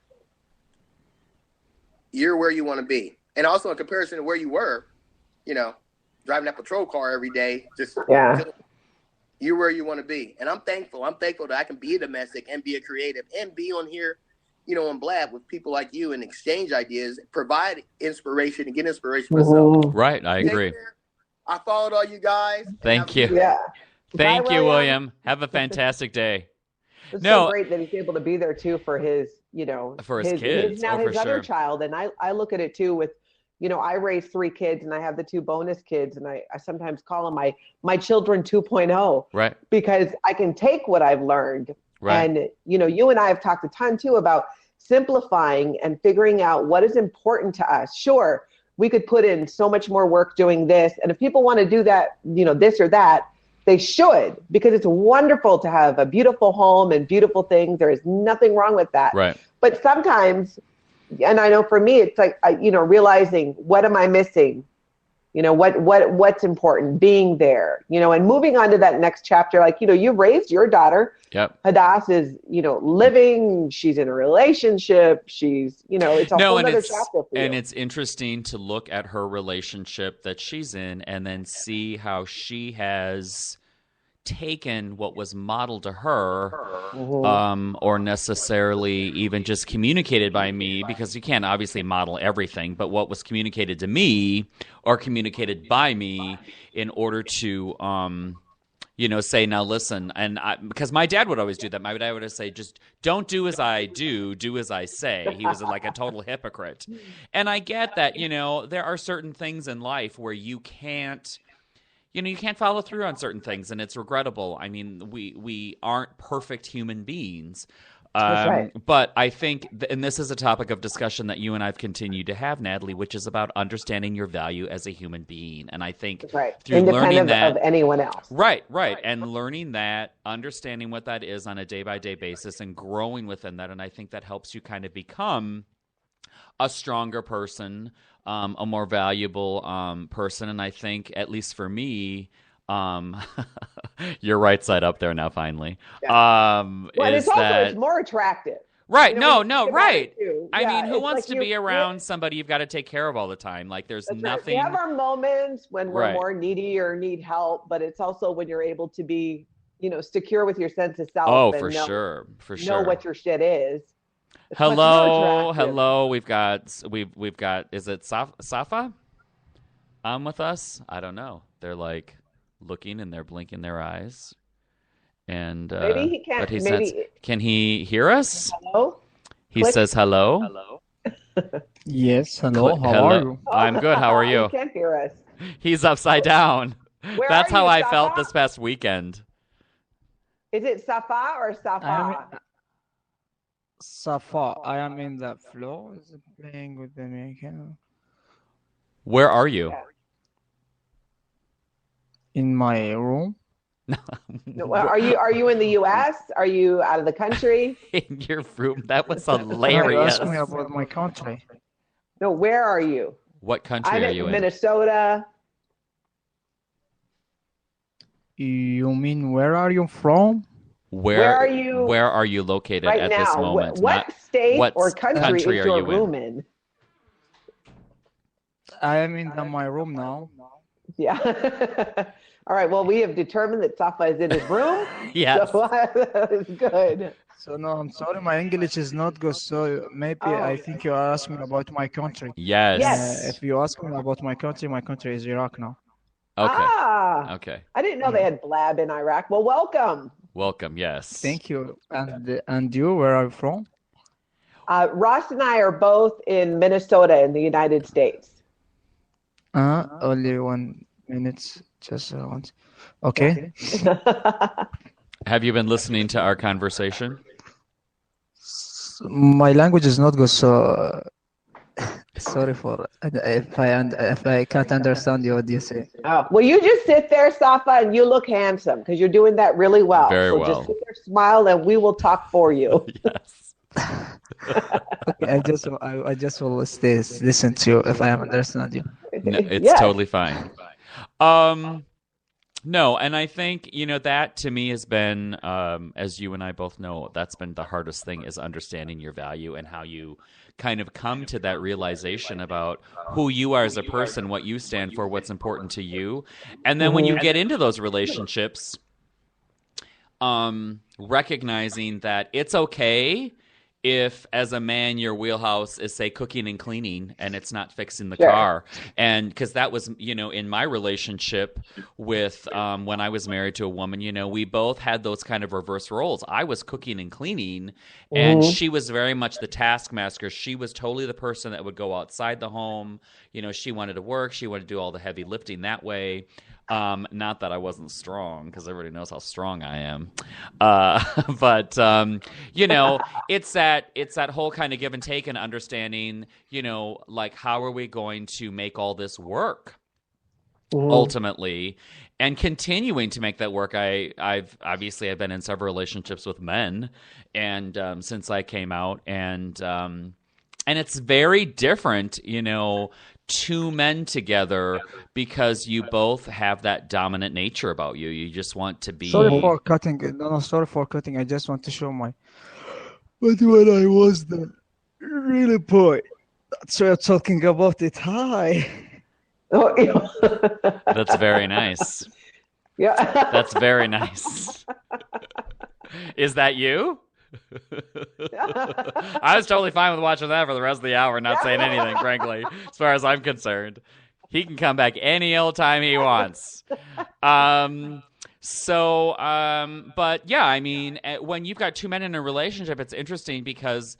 you're where you want to be. And also in comparison to where you were, you know, driving that patrol car every day, you're where you want to be. And I'm thankful. I'm thankful that I can be a domestic and be a creative and be on here, you know, on Blab with people like you and exchange ideas, provide inspiration and get inspiration myself. Right. I agree. I followed all you guys. Thank you. Yeah. Thank you, William. Have a fantastic day. It's so great that he's able to be there too for his, you know, for his kids. Now his other child. And I look at it too with, you know, I raised 3 kids and I have the 2 bonus kids, and I sometimes call them my children 2.0. Right. Because I can take what I've learned. Right. And, you know, you and I have talked a ton too about simplifying and figuring out what is important to us. Sure, we could put in so much more work doing this. And if people want to do that, you know, this or that, they should, because it's wonderful to have a beautiful home and beautiful things. There is nothing wrong with that. Right. But sometimes, and I know for me, it's like, you know, realizing what am I missing? You know, what's important, being there, you know, and moving on to that next chapter. Like, you know, you raised your daughter. Yep. Hadass is, you know, living, she's in a relationship. She's, you know, it's a whole other chapter for you. And it's interesting to look at her relationship that she's in and then see how she has taken what was modeled to her, or necessarily even just communicated by me, because you can't obviously model everything, but what was communicated to me or communicated by me in order to, you know, say, now listen, and because my dad would always do that. My dad would say, just don't do as I do as I say. He was like a total hypocrite. And I get that, you know, there are certain things in life where you can't follow through on certain things, and it's regrettable. I mean, we aren't perfect human beings. That's right. But I think, and this is a topic of discussion that you and I've continued to have, Natalie, which is about understanding your value as a human being. And I think through learning that, of anyone else. Right. And learning that, understanding what that is on a day-by-day basis and growing within that. And I think that helps you kind of become a stronger person, a more valuable person. And I think, at least for me, you're right side up there now, finally. Yeah. Well, it's more attractive. Right. You know, right. I mean, who wants to be around somebody you've got to take care of all the time? Like, there's nothing. We have our moments when we're more needy or need help, but it's also when you're able to be, you know, secure with your sense of self. Oh, for sure. Know what your shit is. It's hello. We've got. Is it Safa? With us? I don't know. They're like looking and they're blinking their eyes, and maybe he can't. But he says, can he hear us? Hello. He says hello. Yes. Hello. How are you? I'm good. How are you? He can't hear us. He's upside down. That's how I felt this past weekend. Is it Safa or Safa? Safa. I am in the floor. Is it playing with the American? Where are you? In my room. Are you in the U.S.? Are you out of the country? In your room? That was hilarious. Ask me about my country. No, where are you? What country are you in? Minnesota. You mean where are you from? Where are you? Where are you located at this moment? What state or country is your room in? I am in my room now. Yeah. All right. Well, we have determined that Safa is in his room. Yes. So that is good. So no, I'm sorry, my English is not good. So maybe I think you are asking about my country. Yes. If you ask me about my country is Iraq now. Okay. Okay. I didn't know they had Blab in Iraq. Well, welcome. Welcome. Yes. Thank you. And you, where are you from? Ross and I are both in Minnesota in the United States. Only 1 minute. Just once. Okay. Have you been listening to our conversation? My language is not good, so sorry for if I can't understand you. What do you say? Oh, well, you just sit there, Safa, and you look handsome because you're doing that really well. Very well. Just sit there, smile, and we will talk for you. Yes. Okay, I just will stay listen to you if I understand you. No, it's totally fine. No, and I think, that to me has been, as you and I both know, that's been the hardest thing, is understanding your value and how you kind of come to that realization about who you are as a person, what you stand for, what's important to you. And then when you get into those relationships, recognizing that it's okay if, as a man, your wheelhouse is, say, cooking and cleaning, and it's not fixing the car. And because that was, in my relationship with when I was married to a woman, we both had those kind of reverse roles. I was cooking and cleaning, and she was very much the taskmaster. She was totally the person that would go outside the home. She wanted to work. She wanted to do all the heavy lifting that way. Not that I wasn't strong, because everybody knows how strong I am. But it's that whole kind of give and take and understanding, like, how are we going to make all this work ultimately, and continuing to make that work. I've been in several relationships with men, and since I came out, and it's very different, two men together, because you both have that dominant nature about you. You just want to be. Sorry for cutting. No, sorry for cutting. I just want to show my. But when I was the really boy, that's why I'm talking about it. Hi. Oh, yeah. That's very nice. Yeah. That's very nice. Is that you? I was totally fine with watching that for the rest of the hour and not saying anything, frankly, as far as I'm concerned. He can come back any old time he wants. But yeah, I mean, when you've got two men in a relationship, it's interesting because,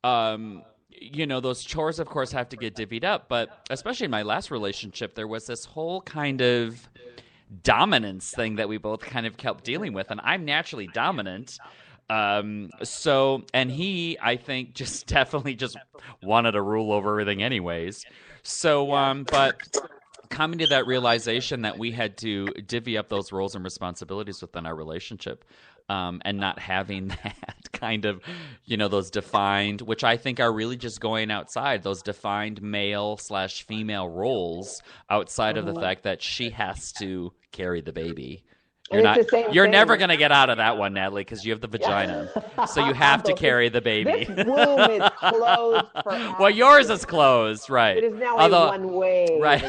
those chores, of course, have to get divvied up. But especially in my last relationship, there was this whole kind of dominance thing that we both kind of kept dealing with. And I'm naturally dominant. And he, I think, just definitely just wanted to rule over everything anyways. So, but coming to that realization that we had to divvy up those roles and responsibilities within our relationship, and not having that kind of, those defined, which I think are really just going outside, those defined male/female roles outside of the fact that she has to carry the baby. You're never going to get out of that one, Natalie, because you have the vagina. So you have to carry the baby. This womb is closed forever. Well, yours is closed, right? It is now a one-way. Right.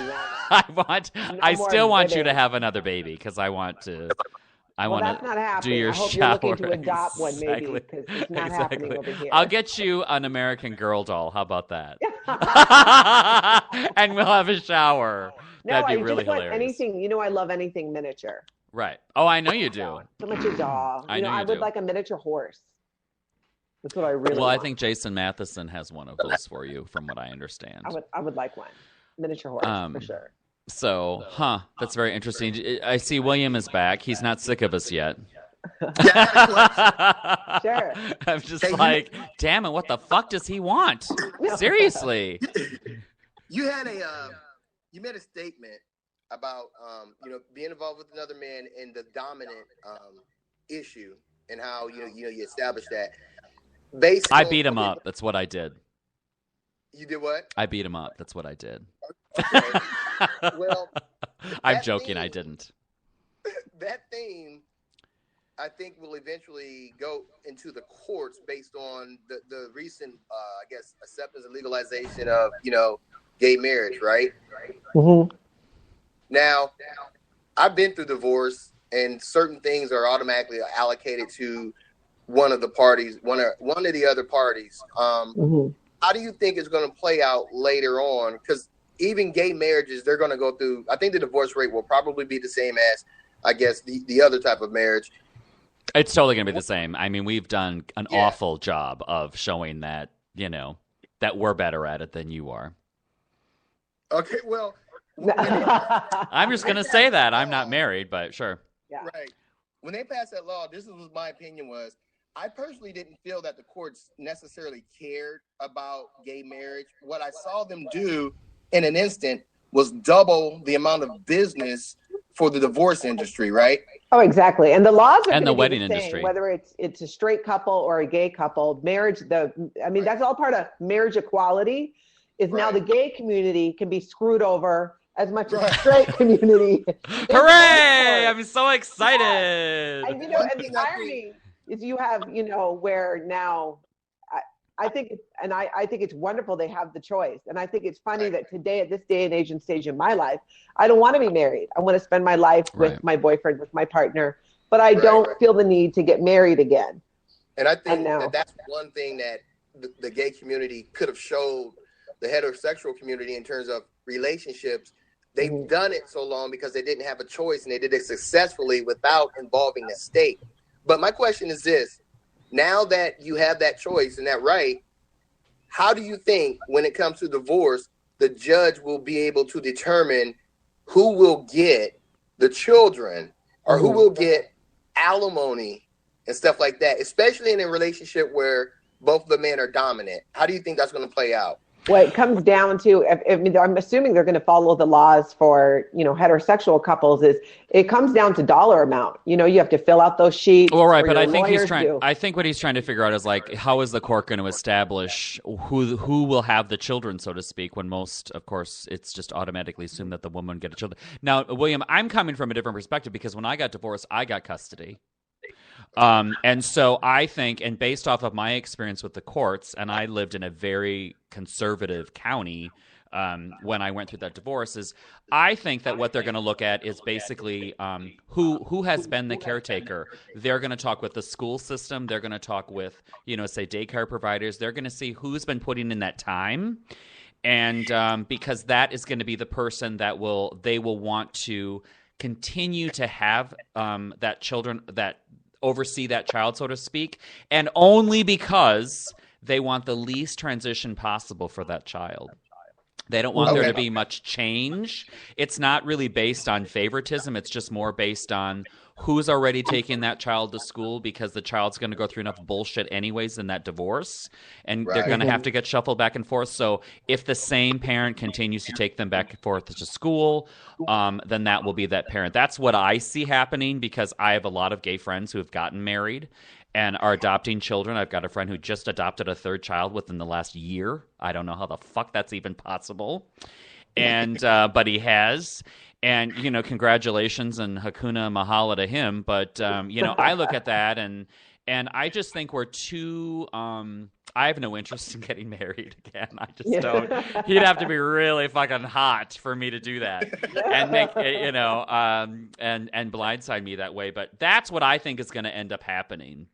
I still want you to have another baby, because I want to. That's not happening. Do your I hope shower. You're looking to adopt one, maybe, because it's not happening over here. I'll get you an American Girl doll. How about that? And we'll have a shower. That'd be really hilarious. Anything, I love anything miniature. Right. Oh, I know you do. So much a doll. I would like a miniature horse. That's what I really want. I think Jason Matheson has one of those for you, from what I understand. I would like one. Miniature horse, for sure. So, that's very interesting. I see William is back. He's not sick of us yet. Sure. I'm just damn it, what the fuck does he want? Seriously. You made a statement about being involved with another man and the dominant issue, and how you established that. I beat him up. That's what I did. You did what? I beat him up. That's what I did. Okay. Well, I'm joking. I didn't. That theme, I think, will eventually go into the courts based on the recent, acceptance and legalization of gay marriage, right? Mm-hmm. Now, I've been through divorce, and certain things are automatically allocated to one of the parties, one of the other parties. How do you think it's going to play out later on? Because even gay marriages, they're going to go through. I think the divorce rate will probably be the same as, I guess, the other type of marriage. It's totally going to be the same. I mean, we've done an awful job of showing that that we're better at it than you are. Okay, well, I'm just gonna say that I'm not married, but sure. Yeah. Right. When they passed that law, this is what my opinion was. I personally didn't feel that the courts necessarily cared about gay marriage. What I saw them do in an instant was double the amount of business for the divorce industry, right? Oh, exactly. And the laws are And the gonna be wedding the same, industry. whether it's a straight couple or a gay couple. Marriage, that's all part of marriage equality. Is now the gay community can be screwed over as much as the straight community. Hooray! I'm so excited. Yeah. And and the irony is you have, where now I think it's wonderful they have the choice. And I think it's funny that today, at this day and age and stage in my life, I don't want to be married. I want to spend my life with my boyfriend, with my partner, but I don't feel the need to get married again. And I think that's one thing that the gay community could have showed the heterosexual community in terms of relationships. They've done it so long because they didn't have a choice, and they did it successfully without involving the state. But my question is this: now that you have that choice and that right, how do you think when it comes to divorce, the judge will be able to determine who will get the children or who will get alimony and stuff like that, especially in a relationship where both of the men are dominant? How do you think that's going to play out? Well, it comes down to, I'm assuming they're going to follow the laws for, heterosexual couples. It comes down to dollar amount. You have to fill out those sheets. Well, right, but I think what he's trying to figure out is like, how is the court going to establish who will have the children, so to speak, when most, of course, it's just automatically assumed that the woman get a children. Now, William, I'm coming from a different perspective because when I got divorced, I got custody. And so I think, and based off of my experience with the courts, and I lived in a very conservative county when I went through that divorce, is I think that what they're going to look at is basically who has been the caretaker. They're going to talk with the school system. They're going to talk with, say, daycare providers. They're going to see who's been putting in that time. And because that is going to be the person that they will want to continue to have that oversee that child, so to speak, and only because they want the least transition possible for that child. They don't want there to be much change. It's not really based on favoritism. It's just more based on who's already taking that child to school, because the child's going to go through enough bullshit anyways in that divorce, and they're going to have to get shuffled back and forth. So if the same parent continues to take them back and forth to school, then that will be that parent. That's what I see happening, because I have a lot of gay friends who have gotten married and are adopting children. I've got a friend who just adopted a third child within the last year. I don't know how the fuck that's even possible. And but he has. And, congratulations and Hakuna Mahala to him. But, I look at that and I just think we're too I have no interest in getting married again. I just don't. He'd have to be really fucking hot for me to do that and make, and blindside me that way. But that's what I think is going to end up happening.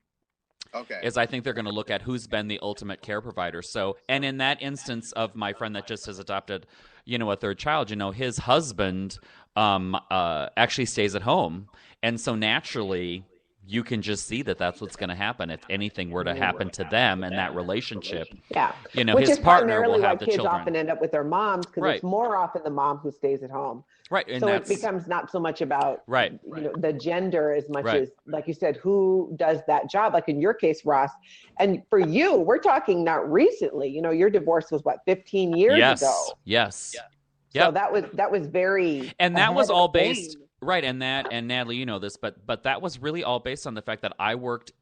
Okay. Is I think they're going to look at who's been the ultimate care provider. So, and in that instance of my friend that just has adopted, a third child, his husband actually stays at home. And so naturally, you can just see that that's what's going to happen if anything were to happen to them in that relationship. Yeah. Which his partner will have the kids children. Often end up with their moms, because it's more often the mom who stays at home. Right. And so it becomes not so much about the gender as much as, like you said, who does that job. Like in your case, Ross, and for you, we're talking not recently. Your divorce was 15 years ago. Yes. So that was very, and that was all based. Right, and Natalie, you know this, but that was really all based on the fact that I worked,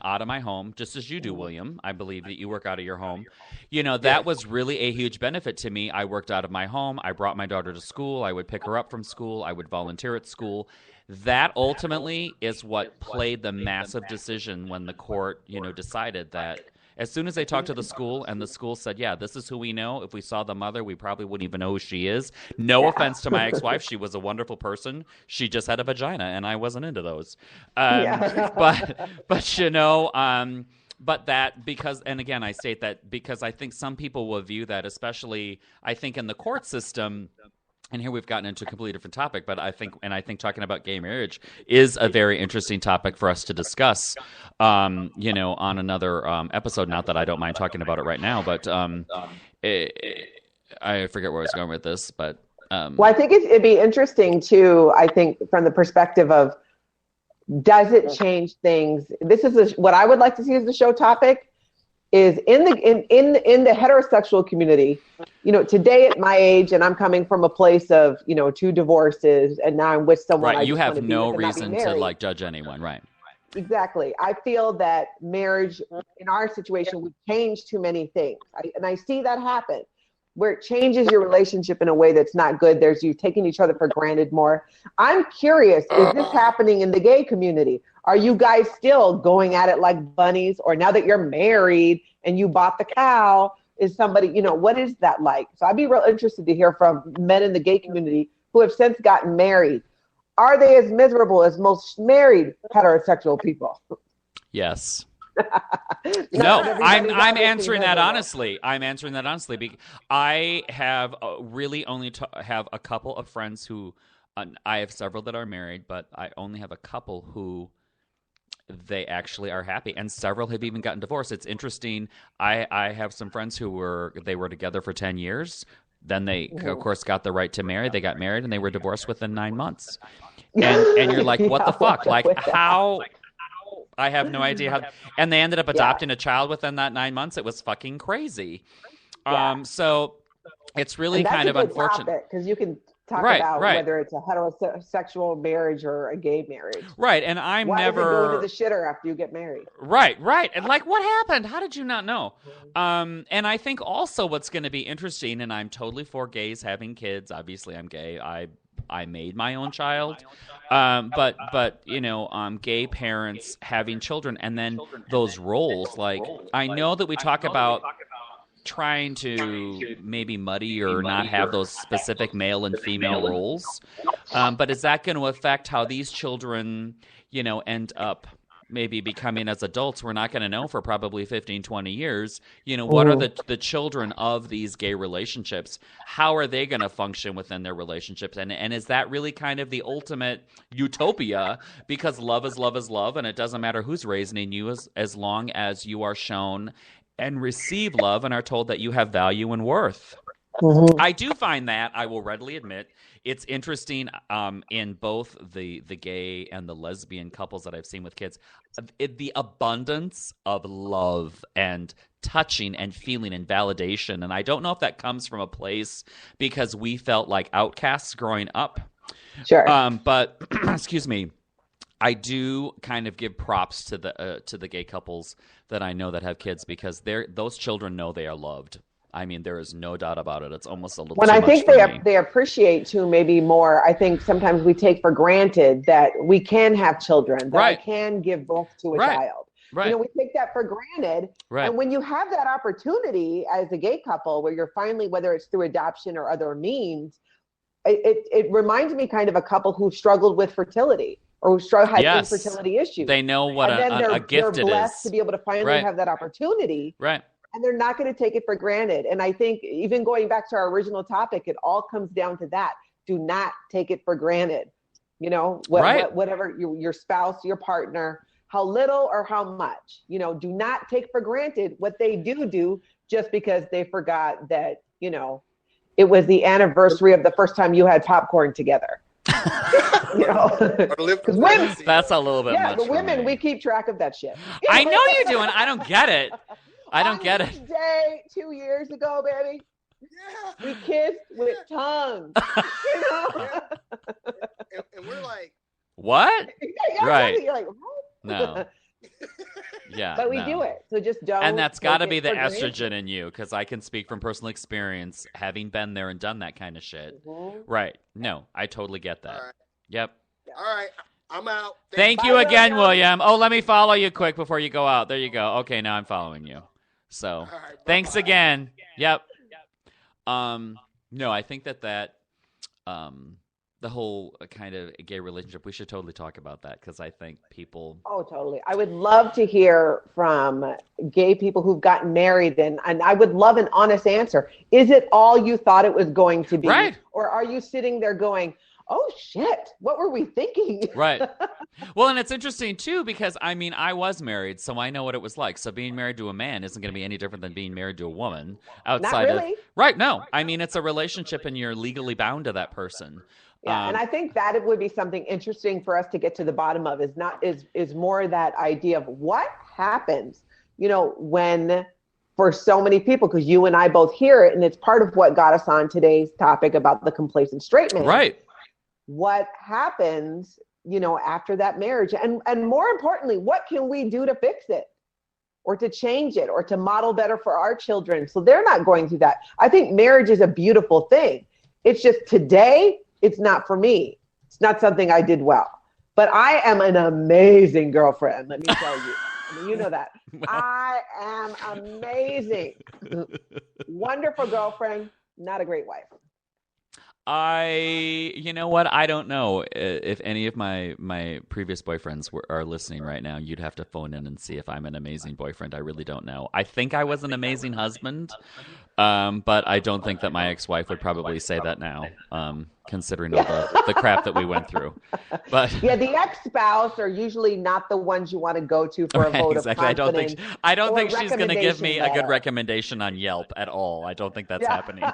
out of my home, just as you do, William. I believe that you work out of your home. That was really a huge benefit to me. I worked out of my home. I brought my daughter to school. I would pick her up from school. I would volunteer at school. That ultimately is what played the massive decision when the court, decided that. As soon as they talked to the school and the school said, yeah, this is who we know. If we saw the mother, we probably wouldn't even know who she is. No offense to my ex-wife. She was a wonderful person. She just had a vagina, and I wasn't into those. But that because, and again, I state that because I think some people will view that, especially I think in the court system. And here we've gotten into a completely different topic, but I think talking about gay marriage is a very interesting topic for us to discuss, on another episode. Not that I don't mind talking about it right now, but I forget where I was going with this, but Well, I think it'd be interesting too. I think from the perspective of, does it change things? This is what I would like to see as the show topic. Is in the heterosexual community, today at my age, and I'm coming from a place of 2 divorces, and now I'm with someone. Right, I you just have no reason to judge anyone, right? Exactly. I feel that marriage in our situation would change too many things, and I see that happen, where it changes your relationship in a way that's not good. There's you taking each other for granted more. I'm curious, is this happening in the gay community? Are you guys still going at it like bunnies? Or now that you're married and you bought the cow, is somebody, what is that like? So I'd be real interested to hear from men in the gay community who have since gotten married. Are they as miserable as most married heterosexual people? Yes. No, I'm answering that honestly. I'm answering that honestly. I have really only have a couple of friends who, I have several that are married, but I only have a couple who they actually are happy, and several have even gotten divorced. It's interesting. I have some friends who were together for 10 years. Then they, of course, got the right to marry. They got married, and they were divorced within 9 months. And you're like, what the fuck? Like, how? I have no idea how. And they ended up adopting a child within that 9 months. It was fucking crazy. So it's really kind of unfortunate. Because you can talk about whether it's a heterosexual marriage or a gay marriage. Right, and I'm Why never... Why go to the shitter after you get married? Right. And like, what happened? How did you not know? And I think also what's going to be interesting, and I'm totally for gays having kids. Obviously, I'm gay. I made my own child. But gay parents having children, and then those roles. Like, I know that we talk about trying to maybe muddy or not have those specific male and female roles. But is that going to affect how these children, end up maybe becoming as adults? We're not going to know for probably 15, 20 years. What are the children of these gay relationships? How are they going to function within their relationships? And is that really kind of the ultimate utopia? Because love is love is love, and it doesn't matter who's raising you as long as you are shown and receive love and are told that you have value and worth. I do find that, I will readily admit, it's interesting in both the gay and the lesbian couples that I've seen with kids, the abundance of love and touching and feeling and validation. And I don't know if that comes from a place because we felt like outcasts growing up. Sure. But, excuse me, I do kind of give props to the gay couples that I know that have kids, because those children know they are loved. I mean, there is no doubt about it. It's almost a little too much for me. When I think they appreciate too, maybe more. I think sometimes we take for granted that we can have children, that I can give birth to a child. Right. We take that for granted. Right. And when you have that opportunity as a gay couple, where you're finally, whether it's through adoption or other means, it reminds me kind of a couple who struggled with fertility, or who had infertility issues. They know what a gift it is. They're blessed to be able to finally have that opportunity. Right. And they're not going to take it for granted. And I think even going back to our original topic, it all comes down to that. Do not take it for granted. Whatever your spouse, your partner, how little or how much, do not take for granted what they do just because they forgot that, it was the anniversary of the first time you had popcorn together. Because women, that's a little bit much. But women, we keep track of that shit. I know you do, and I don't get it. I don't get it. Day 2 years ago, baby. Yeah. We kissed with tongues. And we're like, what? Right. You're like, what? No. Yeah. But we do it. So just don't. And that's got to be the estrogen in you, because I can speak from personal experience, having been there and done that kind of shit. Right. No, I totally get that. Right. Yep. All right. I'm out. Thank you again, William. Oh, let me follow you quick before you go out. There you go. Okay, now I'm following you. So, thanks again. Yep. No, I think that the whole kind of gay relationship, we should totally talk about that, because I think people... Oh, totally. I would love to hear from gay people who've gotten married, and I would love an honest answer. Is it all you thought it was going to be? Right. Or are you sitting there going, oh, shit, what were we thinking? Right. Well, and it's interesting too because I mean I was married, so I know what it was like. So being married to a man isn't going to be any different than being married to a woman. Outside Not really. of right, no, I mean it's a relationship and you're legally bound to that person. Yeah, and I think that it would be something interesting for us to get to the bottom of is more that idea of what happens, when for so many people, because you and I both hear it, and it's part of what got us on today's topic about the complacent straight man. Right. What happens, after that marriage, and more importantly, what can we do to fix it, or to change it, or to model better for our children so they're not going through that? I think marriage is a beautiful thing. It's just today, it's not for me. It's not something I did well. But I am an amazing girlfriend, let me tell you. I mean, you know that. Well, I am amazing. Wonderful girlfriend, not a great wife. You know what? I don't know if any of my previous boyfriends are listening right now. You'd have to phone in and see if I'm an amazing boyfriend. I really don't know. I think I was an amazing husband, but I don't think that my ex-wife would probably say that now, considering all the crap that we went through. But yeah, the ex-spouse are usually not the ones you want to go to for a vote exactly. of confidence. I don't think she's going to give me a good recommendation on Yelp at all. I don't think that's happening.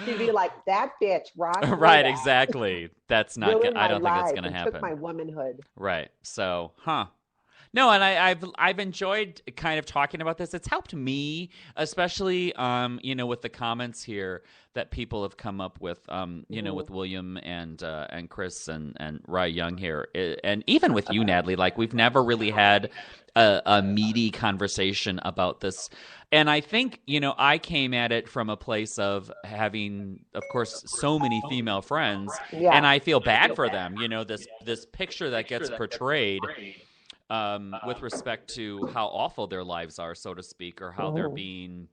She'd be like, that bitch, Ross. Right, exactly. That's not good. I don't think that's going to happen. Took my womanhood. Right. So, No, and I've enjoyed kind of talking about this. It's helped me, especially with the comments here that people have come up with, with William and Chris and Rye Young here, and even with you, Natalie. Like we've never really had a meaty conversation about this. And I think, I came at it from a place of having, of course, so many female friends, and I feel bad for them. This picture that gets portrayed with respect to how awful their lives are, so to speak, or how they're being,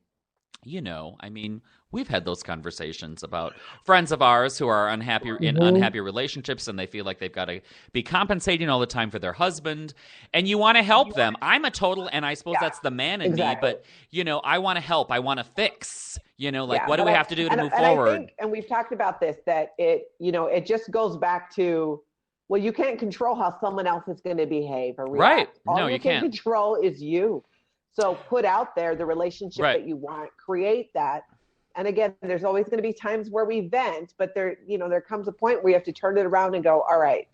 we've had those conversations about friends of ours who are unhappy in unhappy relationships, and they feel like they've got to be compensating all the time for their husband, and you want to help them. I'm a total, and I suppose that's the man in me, but, I want to help. I want to fix, what do we have to do to move forward? I think, and we've talked about this, that it just goes back to, well, you can't control how someone else is going to behave or react. Right. All you can can't. Control is you. So put out there the relationship that you want, create that. And again, there's always going to be times where we vent, but there comes a point where you have to turn it around and go, all right,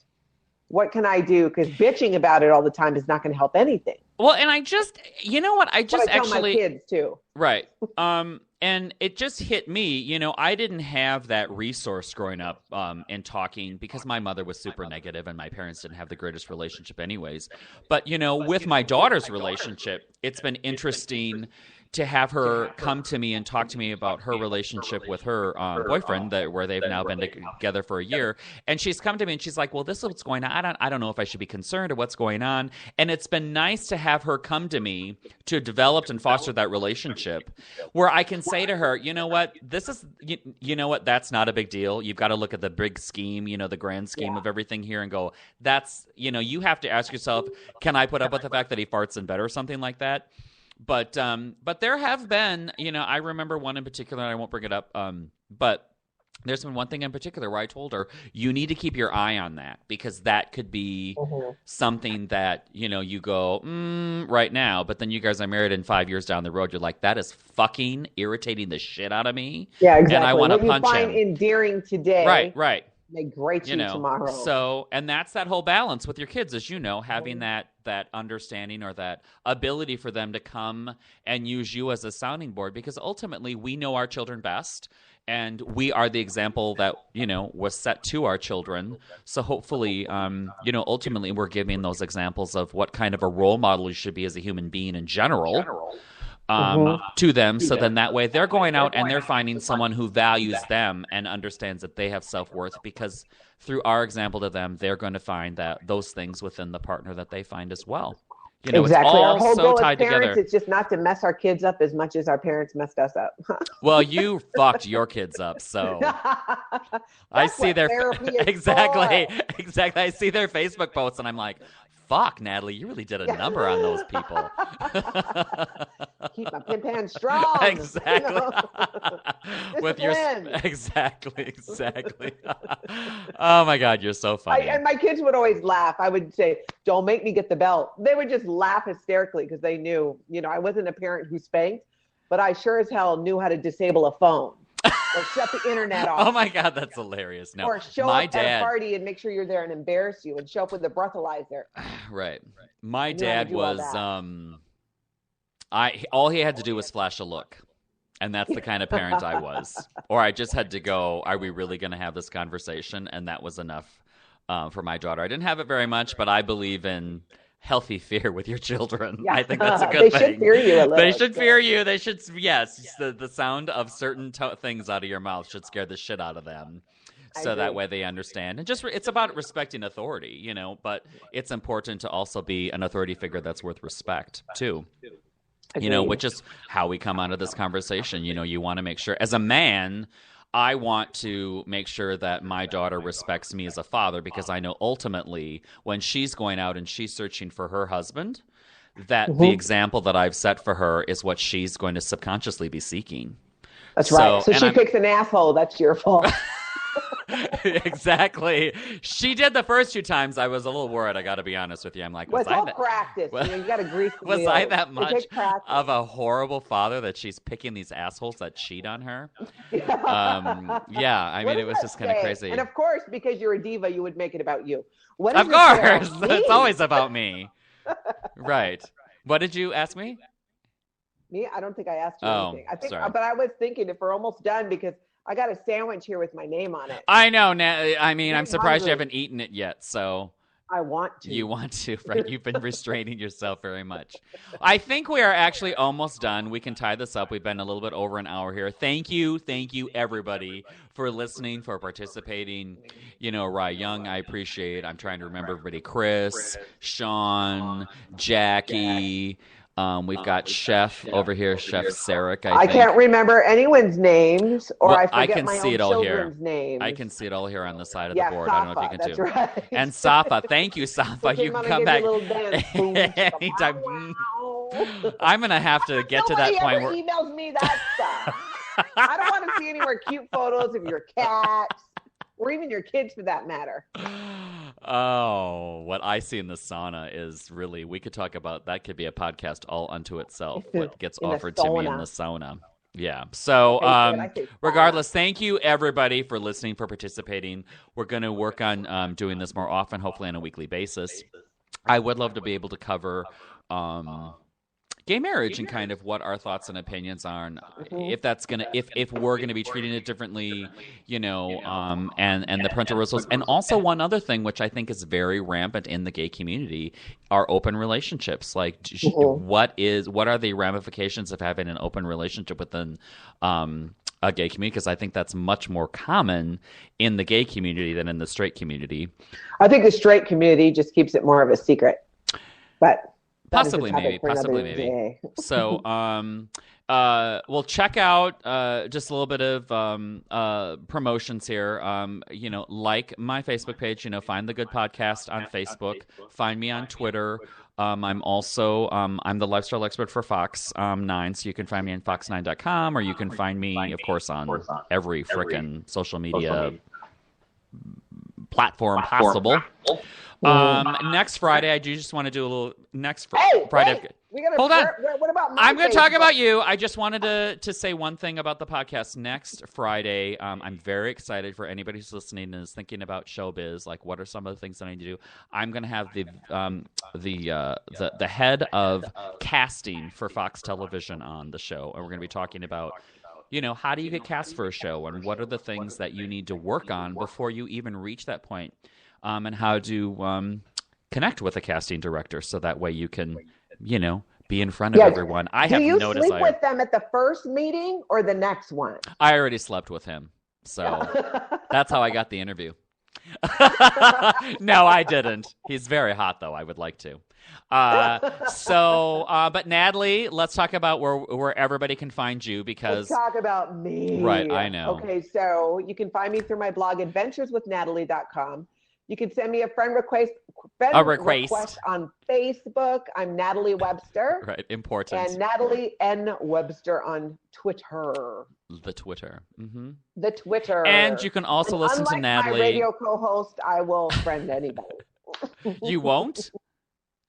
what can I do? Because bitching about it all the time is not going to help anything. Well, and I just, I tell my kids too. Right. And it just hit me, I didn't have that resource growing up in talking because my mother was super negative and my parents didn't have the greatest relationship anyways. But, with my daughter's relationship, it's been interesting to have her come to me and talk to me about her relationship with her boyfriend, where they've now been together for a year. And she's come to me and she's like, well, this is what's going on. I don't know if I should be concerned or what's going on. And it's been nice to have her come to me to develop and foster that relationship where I can say to her, you know what, that's not a big deal. You've got to look at the big scheme, the grand scheme of everything here and go, that's, you have to ask yourself, can I put up with the fact that he farts in bed or something like that? But there have been, I remember one in particular, and I won't bring it up, but there's been one thing in particular where I told her, you need to keep your eye on that because that could be something that, you go, right now, but then you guys are married and 5 years down the road, you're like, that is fucking irritating the shit out of me. Yeah, exactly. And I want to punch him. What you find endearing today. Right. They grate you tomorrow. So, and that's that whole balance with your kids, as having that understanding or that ability for them to come and use you as a sounding board, because ultimately we know our children best and we are the example that, was set to our children. So hopefully, ultimately we're giving those examples of what kind of a role model you should be as a human being in general. To them, so then that way they're going out and they're finding someone who values them and understands that they have self-worth, because through our example to them, they're going to find that those things within the partner that they find as well. Exactly. It's all our whole so goal tied as parents together. is just not to mess our kids up as much as our parents messed us up. Well, you fucked your kids up, so I see their therapy is exactly. for. I see their Facebook posts, and I'm like, fuck, Natalie, you really did a number on those people. Keep my pin pan strong. Exactly. You know? With your exactly. Oh my God, you're so funny. And my kids would always laugh. I would say, "Don't make me get the belt." They would just laugh hysterically because they knew, I wasn't a parent who spanked, but I sure as hell knew how to disable a phone or shut the internet off. Oh my God, that's hilarious. No, or show up at a party and make sure you're there and embarrass you, and show up with a breathalyzer. Right. My dad was all he had to do was flash a look. And that's the kind of parent I was. Or I just had to go, are we really going to have this conversation? And that was enough for my daughter. I didn't have it very much, but I believe in healthy fear with your children. Yeah. I think that's a good thing. They should fear you a little. They should fear you. They should, yes. The sound of certain things out of your mouth should scare the shit out of them. So that way they understand. And just it's about respecting authority, but it's important to also be an authority figure that's worth respect, too. Which is how we come out of this conversation. You want to make sure, as a man, I want to make sure that my daughter respects me as a father, because I know ultimately when she's going out and she's searching for her husband, that the example that I've set for her is what she's going to subconsciously be seeking. That's right. So she picks an asshole. That's your fault. Exactly. She did the first 2 times. I was a little worried. I got to be honest with you. I'm like, was I that practice? You got to grease the Was wheels. I that much of a horrible father that she's picking these assholes that cheat on her? Yeah. I mean, it was just kind of crazy. And of course, because you're a diva, you would make it about you. Of course, it's always about me. Right. What did you ask me? Me? I don't think I asked you anything. But I was thinking if we're almost done, because I got a sandwich here with my name on it. I know. I mean, I'm surprised you haven't eaten it yet. So I want to. You want to, right? You've been restraining yourself very much. I think we are actually almost done. We can tie this up. We've been a little bit over an hour here. Thank you, everybody, for listening, for participating. Rye Young, I appreciate. I'm trying to remember everybody. Chris, Sean, Jackie. We've got Chef over here, Chef Sarek. I can't remember anyone's names, or I forget my own children's names. I can see it all here on the side of the board. I don't know if you can do. Right. And Safa, thank you, Safa. You can come back anytime. I'm gonna have to get to that point where emails me that stuff. I don't want to see any more cute photos of your cats. Or even your kids, for that matter. Oh, what I see in the sauna is really, we could talk about, that could be a podcast all unto itself, what gets offered to me in the sauna. Yeah. So regardless, thank you, everybody, for listening, for participating. We're going to work on doing this more often, hopefully on a weekly basis. I would love to be able to cover gay marriage and kind of what our thoughts and opinions are, and if that's gonna, if we're gonna be treating it differently, and the parental rules. And also one other thing, which I think is very rampant in the gay community, are open relationships. Like, what are the ramifications of having an open relationship within a gay community? Because I think that's much more common in the gay community than in the straight community. I think the straight community just keeps it more of a secret, but. Possibly, maybe. So, we'll check out just a little bit of promotions here. Like my Facebook page. Find the Good Podcast on Facebook. Find me on Twitter. I'm also I'm the lifestyle expert for Fox 9, so you can find me on fox9.com, or you can find me, of course, on every frickin' social media platform possible. Next Friday, I do just want to do a little Friday. Wait, hold on. What about I'm going to talk about you. I just wanted to say one thing about the podcast. Next Friday, I'm very excited for anybody who's listening and is thinking about showbiz. Like, what are some of the things that I need to do? I'm going to have the head of casting for Fox Television on the show, and we're going to be talking about, how do you get cast for a show, and what are the things that you need to work on before you even reach that point, and how to connect with a casting director so that way you can, be in front of everyone. Do you sleep with them at the first meeting or the next one? I already slept with him, so that's how I got the interview. No, I didn't. He's very hot, though. I would like to. But Natalie, let's talk about where everybody can find you, because let's talk about me. Right, I know. Okay, so you can find me through my blog, adventureswithnatalie.com. You can send me a friend request on Facebook. I'm Natalie Webster. Right, important. And Natalie N. Webster on Twitter. The Twitter. Mm-hmm. The Twitter. And you can also listen to Natalie. My radio co-host, I will friend anybody. You won't?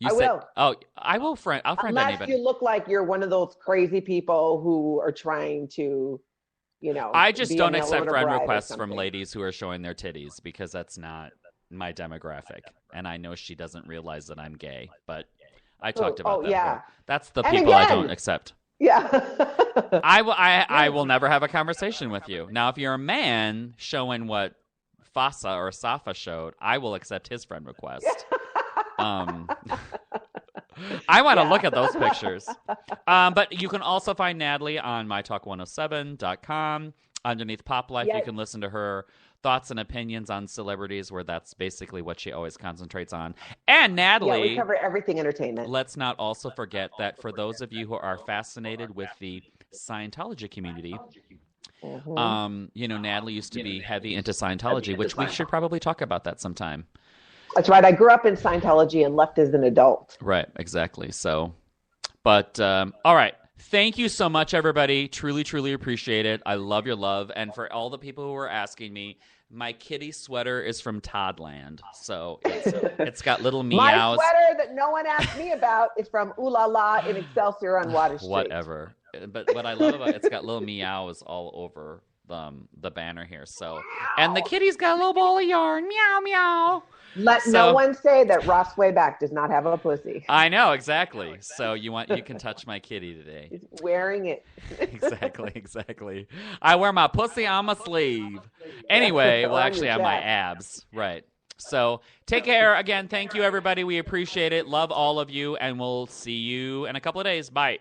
I will. Oh, I will friend. I'll friend anybody. Unless you look like you're one of those crazy people who are trying to, I just don't accept friend requests from ladies who are showing their titties because that's not my demographic, and I know she doesn't realize that I'm gay, but I talked about that. Yeah. That's the people I don't accept. Yeah. I will never have a conversation with you. Now, if you're a man showing what Fasa or Safa showed, I will accept his friend request. I want to look at those pictures. But you can also find Natalie on mytalk107.com. Underneath Pop Life, you can listen to her thoughts and opinions on celebrities, where that's basically what she always concentrates on. And Natalie, we cover everything entertainment. Let's not also forget that for those of you who are fascinated with the Scientology community, Natalie used to be heavy into Scientology, which we should probably talk about that sometime. That's right. I grew up in Scientology and left as an adult. Right, exactly. So, but all right. Thank you so much, everybody. Truly, truly appreciate it. I love your love. And for all the people who are asking me, my kitty sweater is from Toddland. So it's got little meows. My sweater that no one asked me about is from Ooh La La in Excelsior on Water Street. Whatever. But what I love about it's got little meows all over the banner here. So, and the kitty's got a little ball of yarn. Meow, meow. Let no one say that Ross Wayback does not have a pussy. I know, exactly. So you can touch my kitty today. He's wearing it. Exactly. I wear my pussy on my sleeve. Anyway, well, actually on my abs. Right. So take care. Again, thank you, everybody. We appreciate it. Love all of you, and we'll see you in a couple of days. Bye.